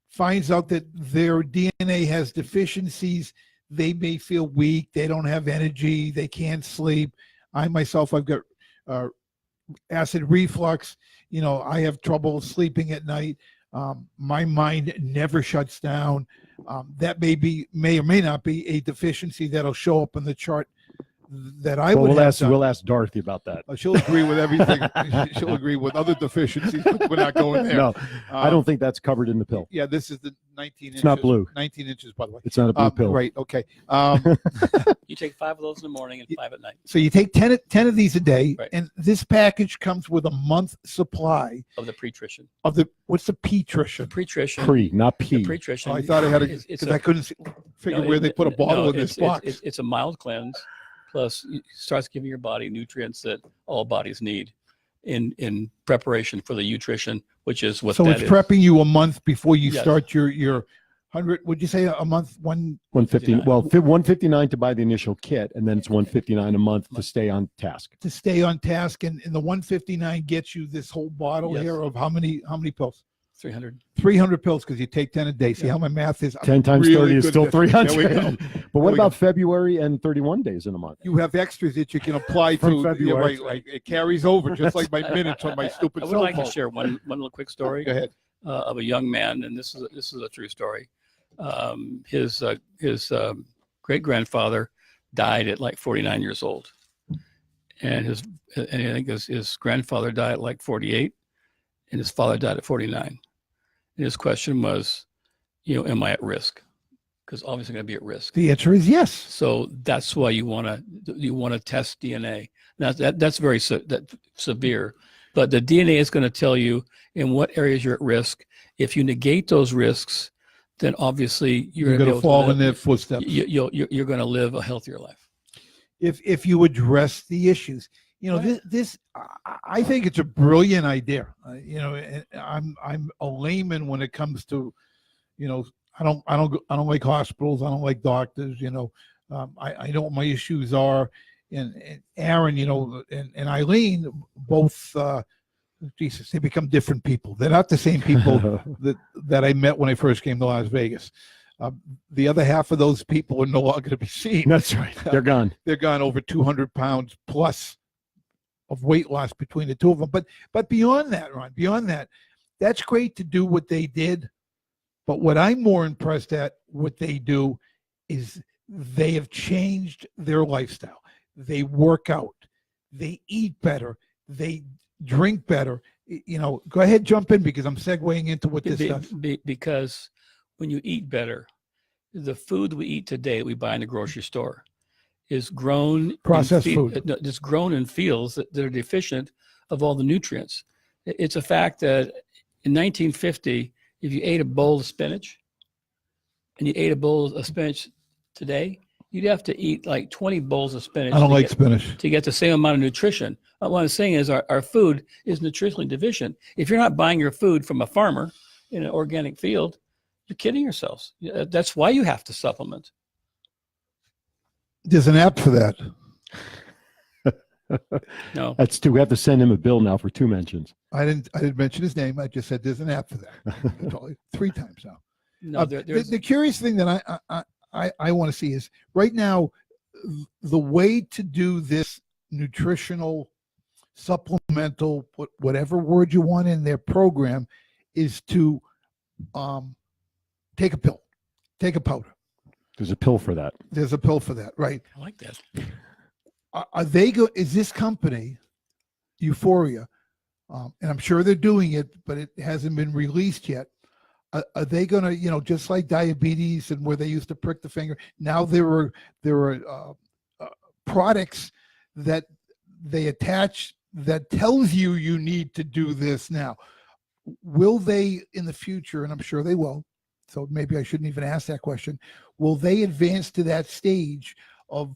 finds out that their DNA has deficiencies. They may feel weak. They don't have energy. They can't sleep. I myself, I've got acid reflux. I have trouble sleeping at night. My mind never shuts down. That may or may not be a deficiency that'll show up in the chart that I would have. We'll ask Dorothy about that. She'll agree with everything. She'll agree with other deficiencies, but we're not going there. No, I don't think that's covered in the pill. Yeah, this is the 19 inches. It's not blue. 19 inches, by the way. It's not a blue pill. Right, okay. You take 5 of those in the morning and 5 at night. So you take 10 of these a day, Right. and this package comes with a month supply Of the pre-trition. of what's the The P-trition? pre-trition. Pre, not The P. pre-trition. Oh, I thought I had It's because I couldn't figure no, where they put a bottle no, in this it's- box. It's a mild cleanse, plus it starts giving your body nutrients that all bodies need in preparation for the utrition, which is what So that it's is. prepping you a month before you Yes. start your would you say a month? 159. Well, 159 to buy the initial kit, and then it's 159 a month to stay on task. To stay on task, and the 159 gets you this whole bottle Yes. here of how many pills? 300. 300 pills, because you take 10 a day. See how my math is? 10 times really 30 is good still at this. There we 300. go. But what we about February and 31 days in a month? You have extras that you can apply From to. February. Right. It carries over, just like my minutes on my stupid I would cell like phone. to share one little quick story. Go ahead. Of a young man, and this is a true story. His great grandfather died at like 49 years old, and I think his grandfather died at like 48, and his father died at 49. And his question was, am I at risk? Because obviously I'm going to be at risk. The answer is yes. So that's why you want to test DNA. Now that's very severe, but the DNA is going to tell you in what areas you're at risk. If you negate those risks, then obviously You're going to fall in their footsteps. You're going to live a healthier life. If you address the issues, this I think it's a brilliant idea. I'm a layman when it comes to, I don't like hospitals. I don't like doctors. I know what my issues are, and Aaron, and Eileen, both. Jesus, they become different people. They're not the same people that I met when I first came to Las Vegas. The other half of those people are no longer to be seen. That's right. They're gone. They're gone, over 200 pounds plus of weight loss between the two of them. But beyond that, Ron, that's great to do what they did. But what I'm more impressed at what they do is they have changed their lifestyle. They work out. They eat better. They drink better. Go ahead, jump in, because I'm segueing into what this does. Because when you eat better, the food we eat today, we buy in the grocery store, is grown Processed food. It's grown in fields that are deficient of all the nutrients. It's a fact that in 1950, if you ate a bowl of spinach and you ate a bowl of spinach today, you'd have to eat like 20 bowls of spinach. I don't like spinach. To get the same amount of nutrition. What I'm saying is our food is nutritionally deficient. If you're not buying your food from a farmer in an organic field, you're kidding yourselves. That's why you have to supplement. There's an app for that. No. That's two. We have to send him a bill now for 2 mentions. I didn't mention his name. I just said there's an app for that. 3 times now. No, the curious thing that I want to see is right now, the way to do this nutritional, supplemental, whatever word you want in their program, is to take a pill, take a powder. There's a pill for that. There's a pill for that, right? I like that. Are they is this company, UFORIA, and I'm sure they're doing it, but it hasn't been released yet. Are they going to, just like diabetes and where they used to prick the finger, now there are products that they attach that tells you need to do this now. Will they in the future, and I'm sure they will, so maybe I shouldn't even ask that question, will they advance to that stage of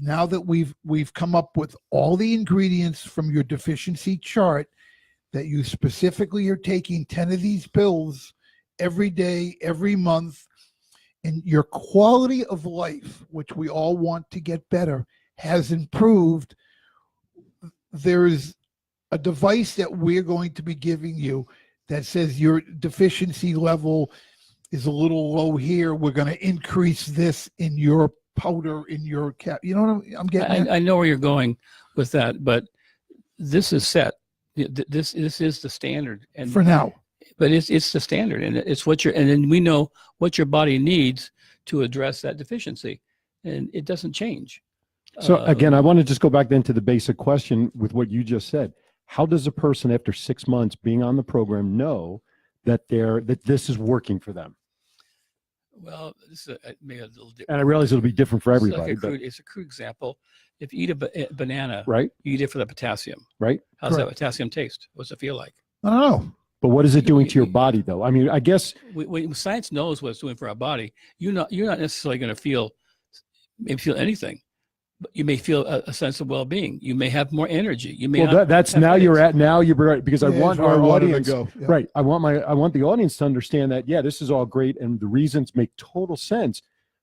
now that we've come up with all the ingredients from your deficiency chart, that you specifically are taking 10 of these pills every day, every month, and your quality of life, which we all want to get better, has improved. There's a device that we're going to be giving you that says your deficiency level is a little low here. We're going to increase this in your powder, in your cap. You know what I'm getting at? I know where you're going with that, but this is set. This is the standard, and for now. But it's the standard, and it's what and then we know what your body needs to address that deficiency, and it doesn't change. So again, I want to just go back then to the basic question with what you just said. How does a person after 6 months being on the program know that this is working for them? Well, this is maybe a little different. And I realize it'll be different for everybody. It's a crude example. If you eat a banana, right, you eat it for the potassium. Right. How's that potassium taste? What's it feel like? I don't know. But what is it doing to your body, though? I mean, I guess science knows what it's doing for our body. You're not necessarily going to feel anything, You may feel a sense of well-being. You may have more energy. You may Well, not that's have now you're headaches. at, now you're right, because I Yeah, want that's where our I wanted to audience, go. Yeah. right. I want the audience to understand that, yeah, this is all great and the reasons make total sense.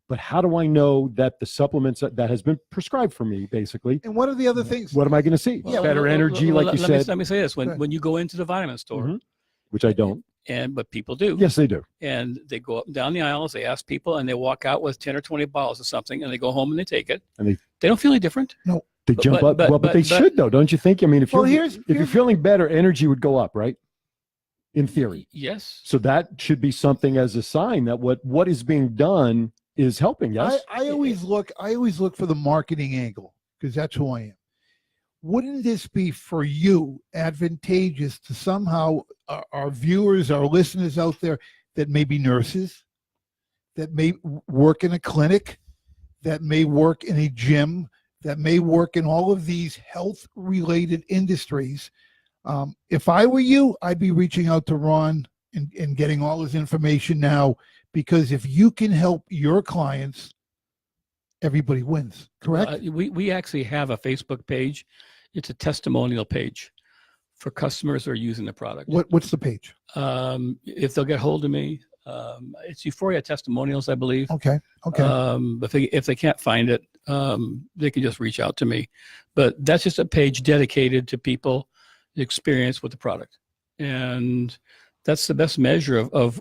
But how do I know that the supplements that has been prescribed for me, basically, And what are the other things? what am I going to see? Well, Better energy, like you said, Let me say this: Go ahead. when you go into the vitamin store, Mhm. Which I don't. but people do. Yes, they do. And they go up and down the aisles, they ask people, and they walk out with 10 or 20 bottles of something, and they go home and they take it. And they don't feel any different. They jump up. But they should, though, don't you think? I mean, if you're feeling better, energy would go up, right? In theory. Yes. So that should be something as a sign that what is being done is helping. Yes. I always look for the marketing angle, because that's who I am. Wouldn't this be for you advantageous to somehow our viewers, our listeners out there that may be nurses, that may work in a clinic, that may work in a gym, that may work in all of these health-related industries? If I were you, I'd be reaching out to Ron and getting all his information now, because if you can help your clients, everybody wins. Correct? We actually have a Facebook page. It's a testimonial page for customers who are using the product. What's the page? If they'll get hold of me, it's UFORIA Testimonials, I believe. Okay. If they can't find it, they can just reach out to me. But that's just a page dedicated to people experience with the product. And that's the best measure of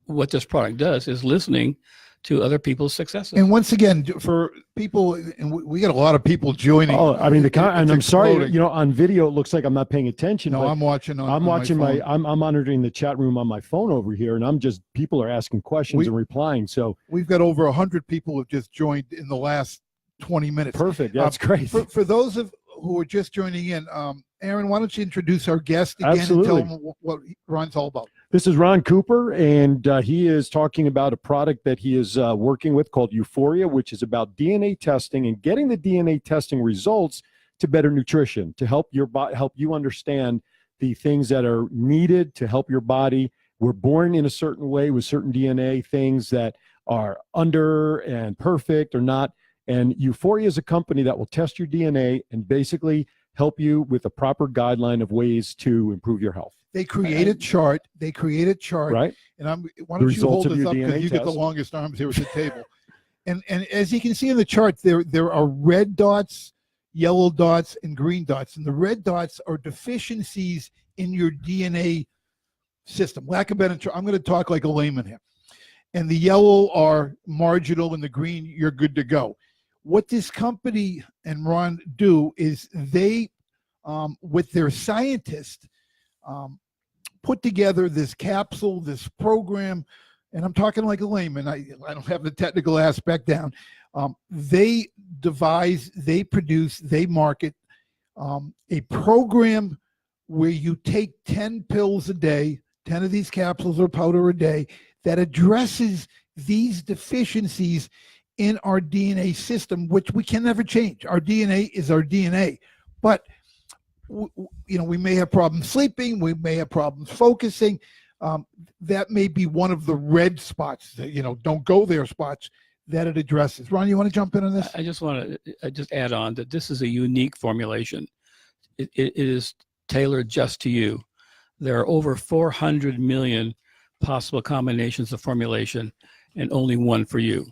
what this product does, is listening to other people's successes. And once again, for people, and we got a lot of people joining. Oh, I mean, and I'm sorry, exploding. on video, it looks like I'm not paying attention. No, but I'm watching. I'm watching I'm monitoring the chat room on my phone over here, and people are asking questions and replying. So we've got over 100 people who have just joined in the last 20 minutes. Perfect. That's great. For those who are just joining in, Aaron, why don't you introduce our guest again Absolutely. and tell them what Ron's all about? This is Ron Cooper, and he is talking about a product that he is working with called UFORIA, which is about DNA testing and getting the DNA testing results to better nutrition, to help you understand the things that are needed to help your body. We're born in a certain way with certain DNA, things that are under and perfect or not. And UFORIA is a company that will test your DNA and basically help you with a proper guideline of ways to improve your health. They create a chart. Right. And why don't you hold this up, because you get the longest arms here at the table. And as you can see in the chart, there are red dots, yellow dots, and green dots. And the red dots are deficiencies in your DNA system. Lack of better term, I'm going to talk like a layman here. And the yellow are marginal, and the green, you're good to go. What this company and Ron do is they, with their scientists, put together this capsule, this program, and I'm talking like a layman. I don't have the technical aspect down. They devise, they produce, they market a program where you take 10 pills a day, 10 of these capsules or powder a day, that addresses these deficiencies in our DNA system, which we can never change. Our DNA is our DNA, but we may have problems sleeping, we may have problems focusing. That may be one of the red spots, don't go there spots that it addresses. Ron, you want to jump in on this? I just want to just add on that this is a unique formulation. It is tailored just to you. There are over 400 million possible combinations of formulation and only one for you.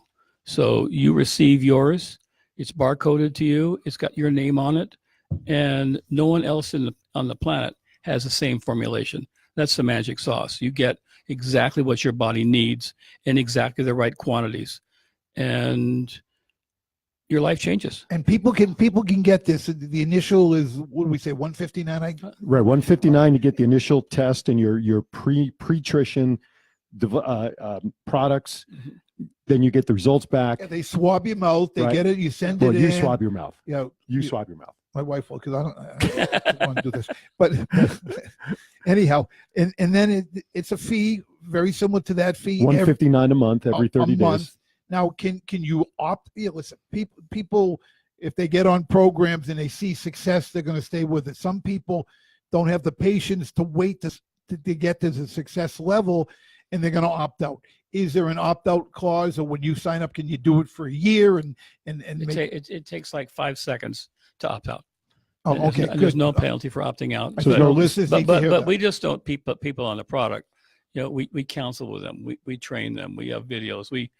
So you receive yours, it's barcoded to you, it's got your name on it, and no one else on the planet has the same formulation. That's the magic sauce. You get exactly what your body needs in exactly the right quantities, and your life changes. And people can get this. The initial is, what do we say, 159? Right, 159. You get the initial test and your pre-nutrition products. Mm-hmm. Then you get the results back. Yeah, they swab your mouth. They get it. You send it in. You swab your mouth. You swab your mouth. My wife will, because I don't want to do this. But anyhow, and then it's a fee very similar to that fee. $159 a month every 30 days. Now, can you opt? Yeah, listen, people, if they get on programs and they see success, they're going to stay with it. Some people don't have the patience to wait to get to the success level, and they're going to opt out. Is there an opt-out clause, or when you sign up, can you do it for a year? It takes like 5 seconds to opt out. Oh, And okay, there's good. no penalty for opting out. So no listeners need to hear But that. we just don't put people on the product. You know, we counsel with them. We train them. We have videos. We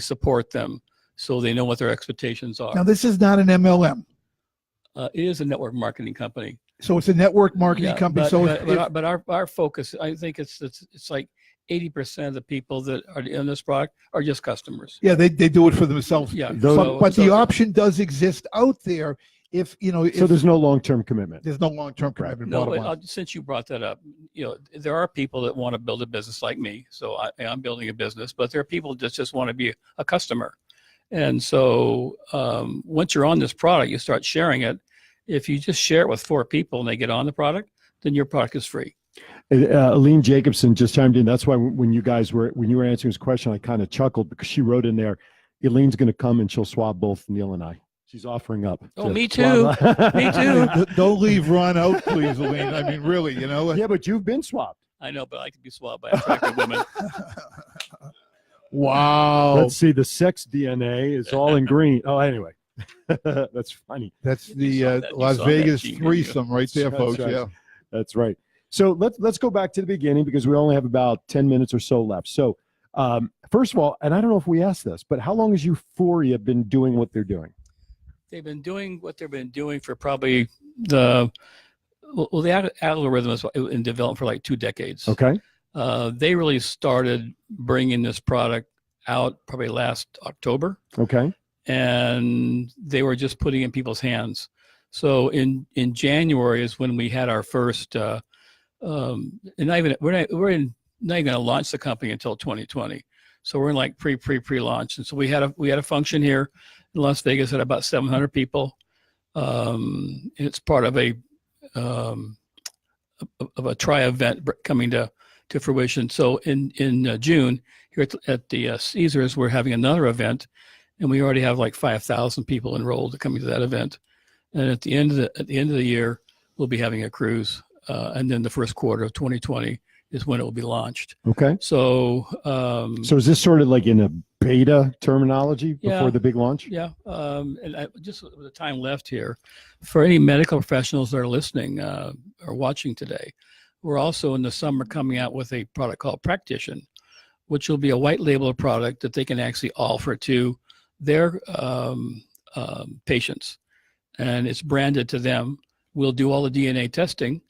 support them so they know what their expectations are. Now, this is not an MLM. It is a network marketing company. So it's a network marketing company. But our focus, I think it's like 80% of the people that are in this product are just customers. Yeah, they do it for themselves. Yeah, but the option does exist out there. If you know, so there's no long-term commitment. There's no long-term commitment. No, but since you brought that up, you know, there are people that want to build a business like me. So I'm building a business, but there are people that just want to be a customer. And so once you're on this product, you start sharing it. If you just share it with 4 people and they get on the product, then your product is free. Aline Jacobson just chimed in. That's why when you were answering his question, I kind of chuckled because she wrote in there, Aline's going to come and she'll swab both Neil and I. She's offering up. Oh, me too. Me too. Don't leave Ron out, please, Aline. I mean, really, you know. Yeah, but you've been swabbed. I know, but I can be swabbed by attractive women. Wow. Let's see. The sex DNA is all in green. Oh, anyway. That's funny. That's the Las Vegas threesome right there, folks. Right. Yeah. That's right. So let's go back to the beginning because we only have about 10 minutes or so left. So first of all, and I don't know if we asked this, but how long has UFORIA been doing what they're doing? They've been doing what they've been doing for probably the algorithm has been developed for like 2 decades. Okay. They really started bringing this product out probably last October. Okay. And they were just putting it in people's hands. So in January is when we had our first, and we're not going to launch the company until 2020. So we're in like pre-launch. And so we had a function here in Las Vegas at about 700 people. It's part of a try event coming to fruition. So in June here at the Caesars, we're having another event, and we already have like 5,000 people enrolled coming to that event. And at the end of the year, we'll be having a cruise, and then the first quarter of 2020 is when it will be launched. Okay. So is this sort of like in a beta terminology before the big launch? Yeah. And just with the time left here, for any medical professionals that are listening or watching today, we're also in the summer coming out with a product called Practition, which will be a white label product that they can actually offer to their patients. And it's branded to them. We'll do all the DNA testing.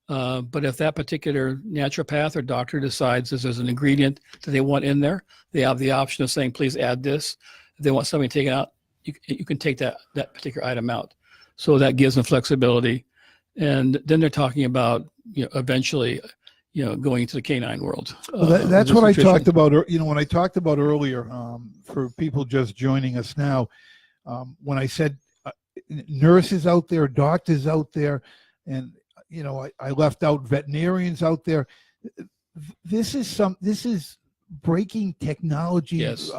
But if that particular naturopath or doctor decides there's an ingredient that they want in there, they have the option of saying, please add this. If they want something taken out, you can take that particular item out. So that gives them flexibility. And then they're talking about, eventually, going into the canine world. Well, that's what I talked about. When I talked about earlier, for people just joining us now, when I said nurses out there, doctors out there, and I left out veterinarians out there. This is breaking technology. Yes.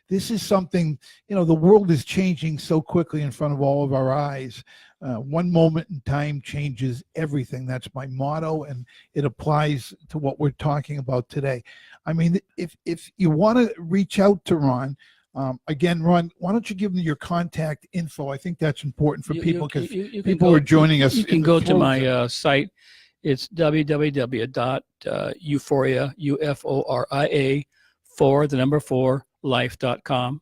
This is something, the world is changing so quickly in front of all of our eyes. One moment in time changes everything. That's my motto, and it applies to what we're talking about today. I mean, if you want to reach out to Ron, again, Ron, why don't you give them your contact info? I think that's important for people because people are joining us. You can go to my site. It's www.uforia, UFORIA, 4life.com.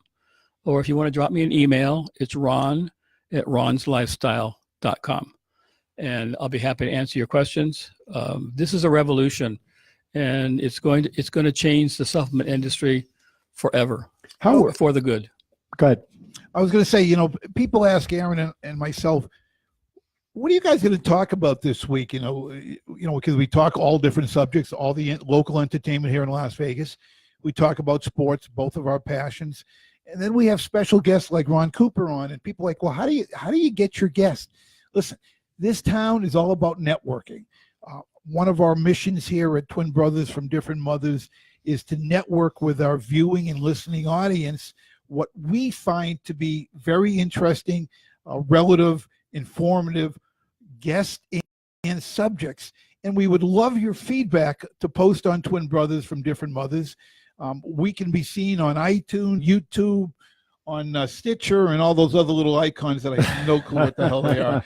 Or if you want to drop me an email, it's ron@ronslifestyle.com. And I'll be happy to answer your questions. This is a revolution, and it's going to change the supplement industry forever. For the good. Go ahead. I was going to say, people ask Aaron and myself, what are you guys going to talk about this week? Because we talk all different subjects, all the local entertainment here in Las Vegas. We talk about sports, both of our passions. And then we have special guests like Ron Cooper on, and people are like, well, how do you get your guests? Listen, this town is all about networking. One of our missions here at Twin Brothers from Different Mothers is to network with our viewing and listening audience what we find to be very interesting, relative, informative guests and subjects. And we would love your feedback to post on Twin Brothers from Different Mothers. We can be seen on iTunes, YouTube, on Stitcher, and all those other little icons that I have no clue what the hell they are.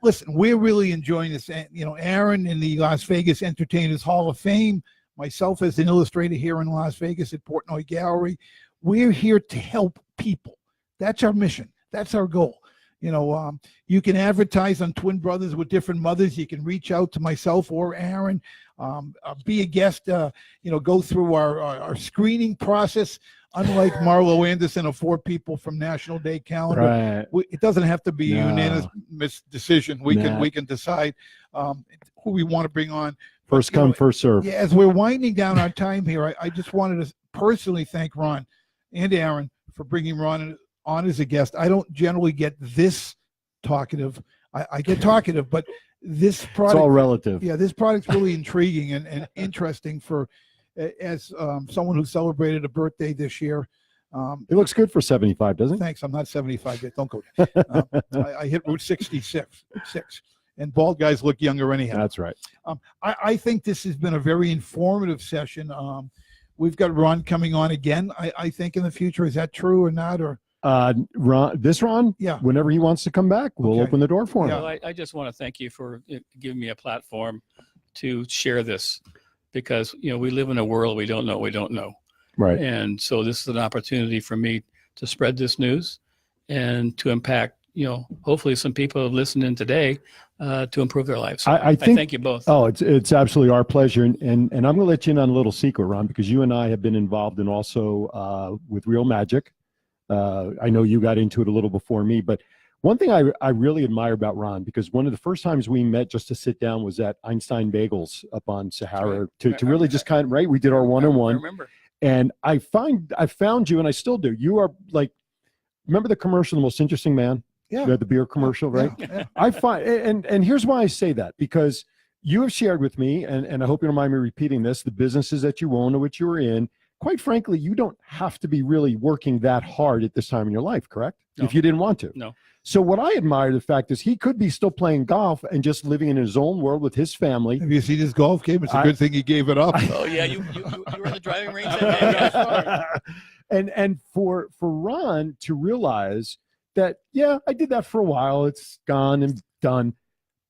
Listen, we're really enjoying this. You know, Aaron in the Las Vegas Entertainers Hall of Fame, myself as an illustrator here in Las Vegas at Portnoy Gallery. We're here to help people. That's our mission. That's our goal. You know, you can advertise on Twin Brothers with Different Mothers. You can reach out to myself or Aaron, be a guest, you know, go through our screening process. Unlike Marlo Anderson of 4 people from National Day Calendar, it doesn't have to be a unanimous decision. We can decide who we want to bring on. First come, first serve. Yeah, as we're winding down our time here, I just wanted to personally thank Ron and Aaron for bringing Ron on as a guest. I don't generally get this talkative. I get talkative, but this product, it's all relative. Yeah, this product's really intriguing and interesting for as someone who celebrated a birthday this year. It looks good for 75, doesn't it? Thanks. I'm not 75 yet. Don't go there. I hit Route 66, and bald guys look younger anyhow. That's right. I think this has been a very informative session. We've got Ron coming on again, I think, in the future. Is that true or not? Or Ron? Yeah. Whenever he wants to come back, we'll open the door for him. Yeah. Well, I just want to thank you for giving me a platform to share this, because, you know, we live in a world we don't know what we don't know. Right. And so this is an opportunity for me to spread this news and to impact, you know, hopefully some people have listened in today to improve their lives. So I thank you both. Oh, it's absolutely our pleasure. And I'm going to let you in on a little secret, Ron, because you and I have been involved in also with Real Magic. I know you got into it a little before me, but one thing I really admire about Ron, because one of the first times we met just to sit down was at Einstein Bagels up on Sahara to really just kind of, right? We did our one-on-one. I remember. And I found you, and I still do. You are like, remember the commercial, The Most Interesting Man? Yeah. The beer commercial, right? Yeah. I find, and here's why I say that, because you have shared with me, and I hope you don't mind me repeating this, the businesses that you own or which you are in. Quite frankly, you don't have to be really working that hard at this time in your life, correct? No. If you didn't want to. No. So what I admire the fact is he could be still playing golf and just living in his own world with his family. Have you seen his golf game? It's a good thing he gave it up. Oh yeah, you were at the driving range that day. And for Ron to realize that, yeah, I did that for a while. It's gone and done.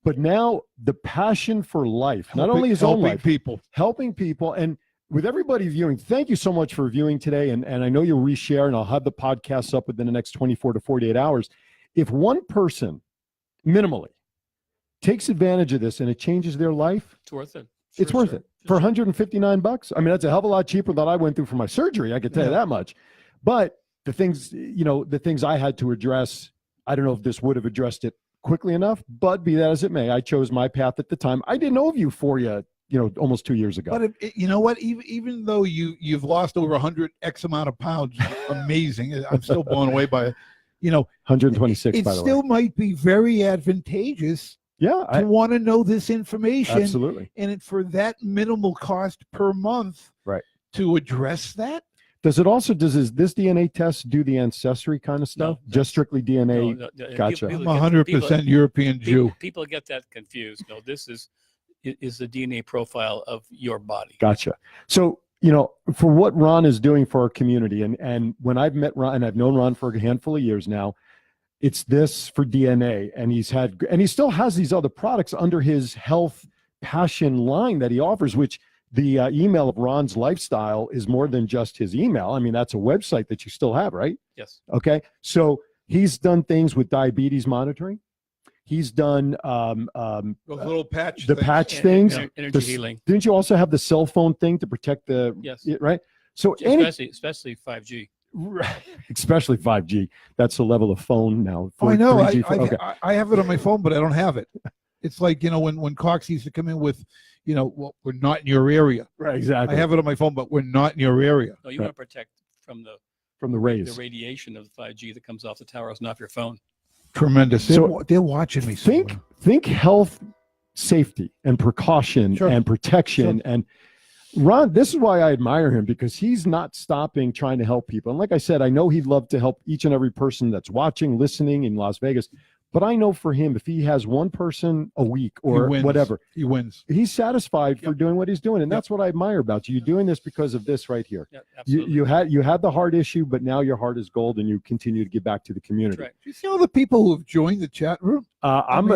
But now the passion for life, not only his own life, helping people. And with everybody viewing, thank you so much for viewing today. And I know you'll reshare, and I'll have the podcasts up within the next 24 to 48 hours. If one person, minimally, takes advantage of this and it changes their life, It's worth it. it's worth it. For $159. I mean, that's a hell of a lot cheaper than I went through for my surgery. I can tell you that much. But the things, you know, the things I had to address, I don't know if this would have addressed it quickly enough, but be that as it may, I chose my path at the time. I didn't know of UFORIA, you know, almost 2 years ago. But you know what? Even though you've lost over 100 X amount of pounds, amazing. I'm still blown away by it. You know, 126. It by the way, still might be very advantageous. Yeah, to want to know this information. Absolutely. And for that minimal cost per month, right, to address that. Does this DNA test do the ancestry kind of stuff? No, just strictly DNA? No. Gotcha. I'm 100% European Jew. People get that confused. No, this is the DNA profile of your body. Gotcha. So, you know, for what Ron is doing for our community, and when I've met Ron, and I've known Ron for a handful of years now, it's this for DNA, and he still has these other products under his health passion line that he offers, which the email of Ron's Lifestyle is more than just his email. I mean, that's a website that you still have, right? Yes. Okay. So he's done things with diabetes monitoring. He's done those little patch the things. patch things. Energy healing. Didn't you also have the cell phone thing to protect the? Yes. Right. So especially 5G. Especially 5G. That's the level of phone now. I know. 3G, I have it on my phone, but I don't have it. It's like, you know, when Cox used to come in with, you know, well, we're not in your area. Right. Exactly. I have it on my phone, but we're not in your area. No, you want to protect from the rays, the radiation of the 5G that comes off the towers and off your phone. Tremendous. They're watching me. Think health, safety, and precaution and protection. And Ron, this is why I admire him, because he's not stopping trying to help people. And like I said, I know he'd love to help each and every person that's watching, listening in Las Vegas. But I know for him, if he has one person a week or He wins. whatever, He wins. he's satisfied for Yep. doing what he's doing. And Yep. that's what I admire about you. You're doing this because of this right here. Yeah, You, absolutely. you had the heart issue, but now your heart is gold and you continue to give back to the community. That's right. Do you see all the people who have joined the chat room? I'm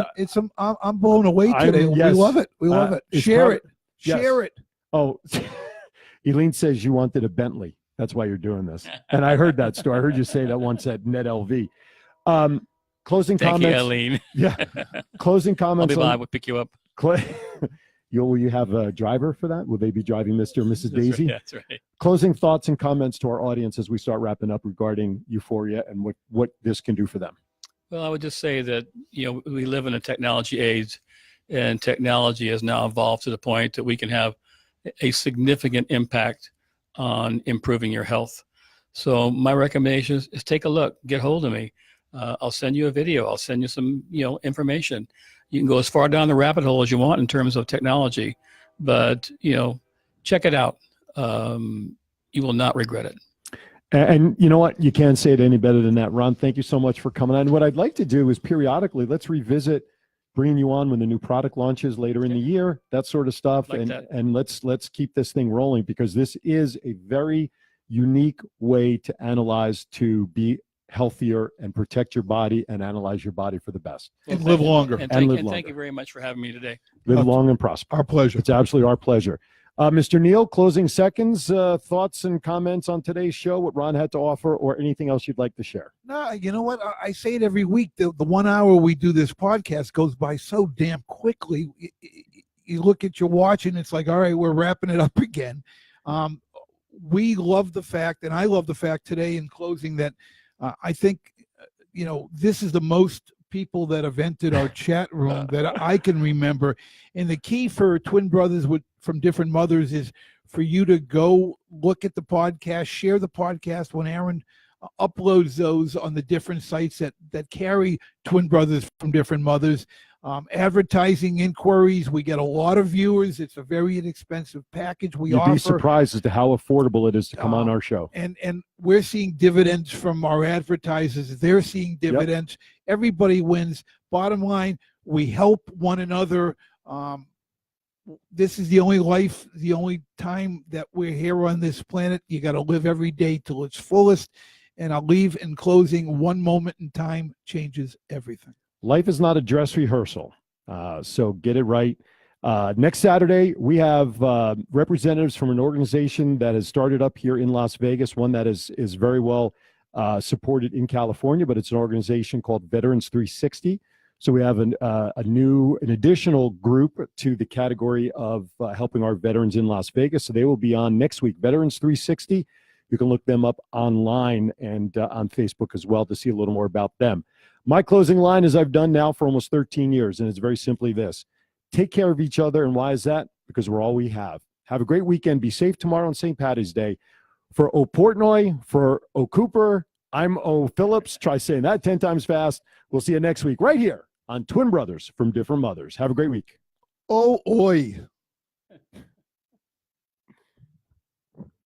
I'm blown away today. yes. We love it. We love it. it's Share prob- it. yes. Share it. Oh, Eileen says you wanted a Bentley. That's why you're doing this. And I heard that story. I heard you say that once at Net LV. Closing Thank you, comments. Eileen. Yeah. Closing I'll comments. be by. on, We'll pick you up. will you have a driver for that? Will they be driving Mr. and Mrs. That's right. Daisy? That's right. Closing thoughts and comments to our audience as we start wrapping up regarding UFORIA and what this can do for them. Well, I would just say that, we live in a technology age, and technology has now evolved to the point that we can have a significant impact on improving your health. So my recommendation is take a look, get hold of me. I'll send you a video. I'll send you some, information. You can go as far down the rabbit hole as you want in terms of technology, but, check it out. You will not regret it. And you know what? You can't say it any better than that. Ron, thank you so much for coming on. And what I'd like to do is periodically, let's revisit bringing you on when the new product launches later in the year, that sort of stuff. Like and that. and let's keep this thing rolling, because this is a very unique way to analyze, to be healthier and protect your body and analyze your body for the best. And live longer. And, And live thank longer. you very much for having me today. Live Okay. long and prosper. Our pleasure. It's absolutely our pleasure. Mr. Neal, closing seconds, thoughts and comments on today's show, what Ron had to offer, or anything else you'd like to share? No, you know what? I say it every week. The 1 hour we do this podcast goes by so damn quickly. You look at your watch and it's like, all right, we're wrapping it up again. We love the fact, and I love the fact today in closing, that I think, this is the most people that have entered our chat room that I can remember. And the key for twin brothers from different mothers is for you to go look at the podcast, share the podcast when Aaron uploads those on the different sites that carry twin brothers from different mothers. Advertising inquiries, we get a lot of viewers. It's a very inexpensive package we You'd offer. be surprised as to how affordable it is to come on our show. And we're seeing dividends from our advertisers. They're seeing dividends. Everybody wins. Bottom line, we help one another. This is the only life, the only time that we're here on this planet. You got to live every day till its fullest. And I'll leave in closing, one moment in time changes everything. Life is not a dress rehearsal, so get it right. Next Saturday, we have representatives from an organization that has started up here in Las Vegas, one that is very well supported in California, but it's an organization called Veterans 360. So we have an additional group to the category of helping our veterans in Las Vegas. So they will be on next week, Veterans 360. You can look them up online and on Facebook as well to see a little more about them. My closing line, as I've done now for almost 13 years, and it's very simply this: take care of each other. And why is that? Because we're all we have. Have a great weekend. Be safe tomorrow on St. Patty's Day. For O. Portnoy, for O. Cooper, I'm O. Phillips. Try saying that 10 times fast. We'll see you next week right here on Twin Brothers from Different Mothers. Have a great week. Oh, oi.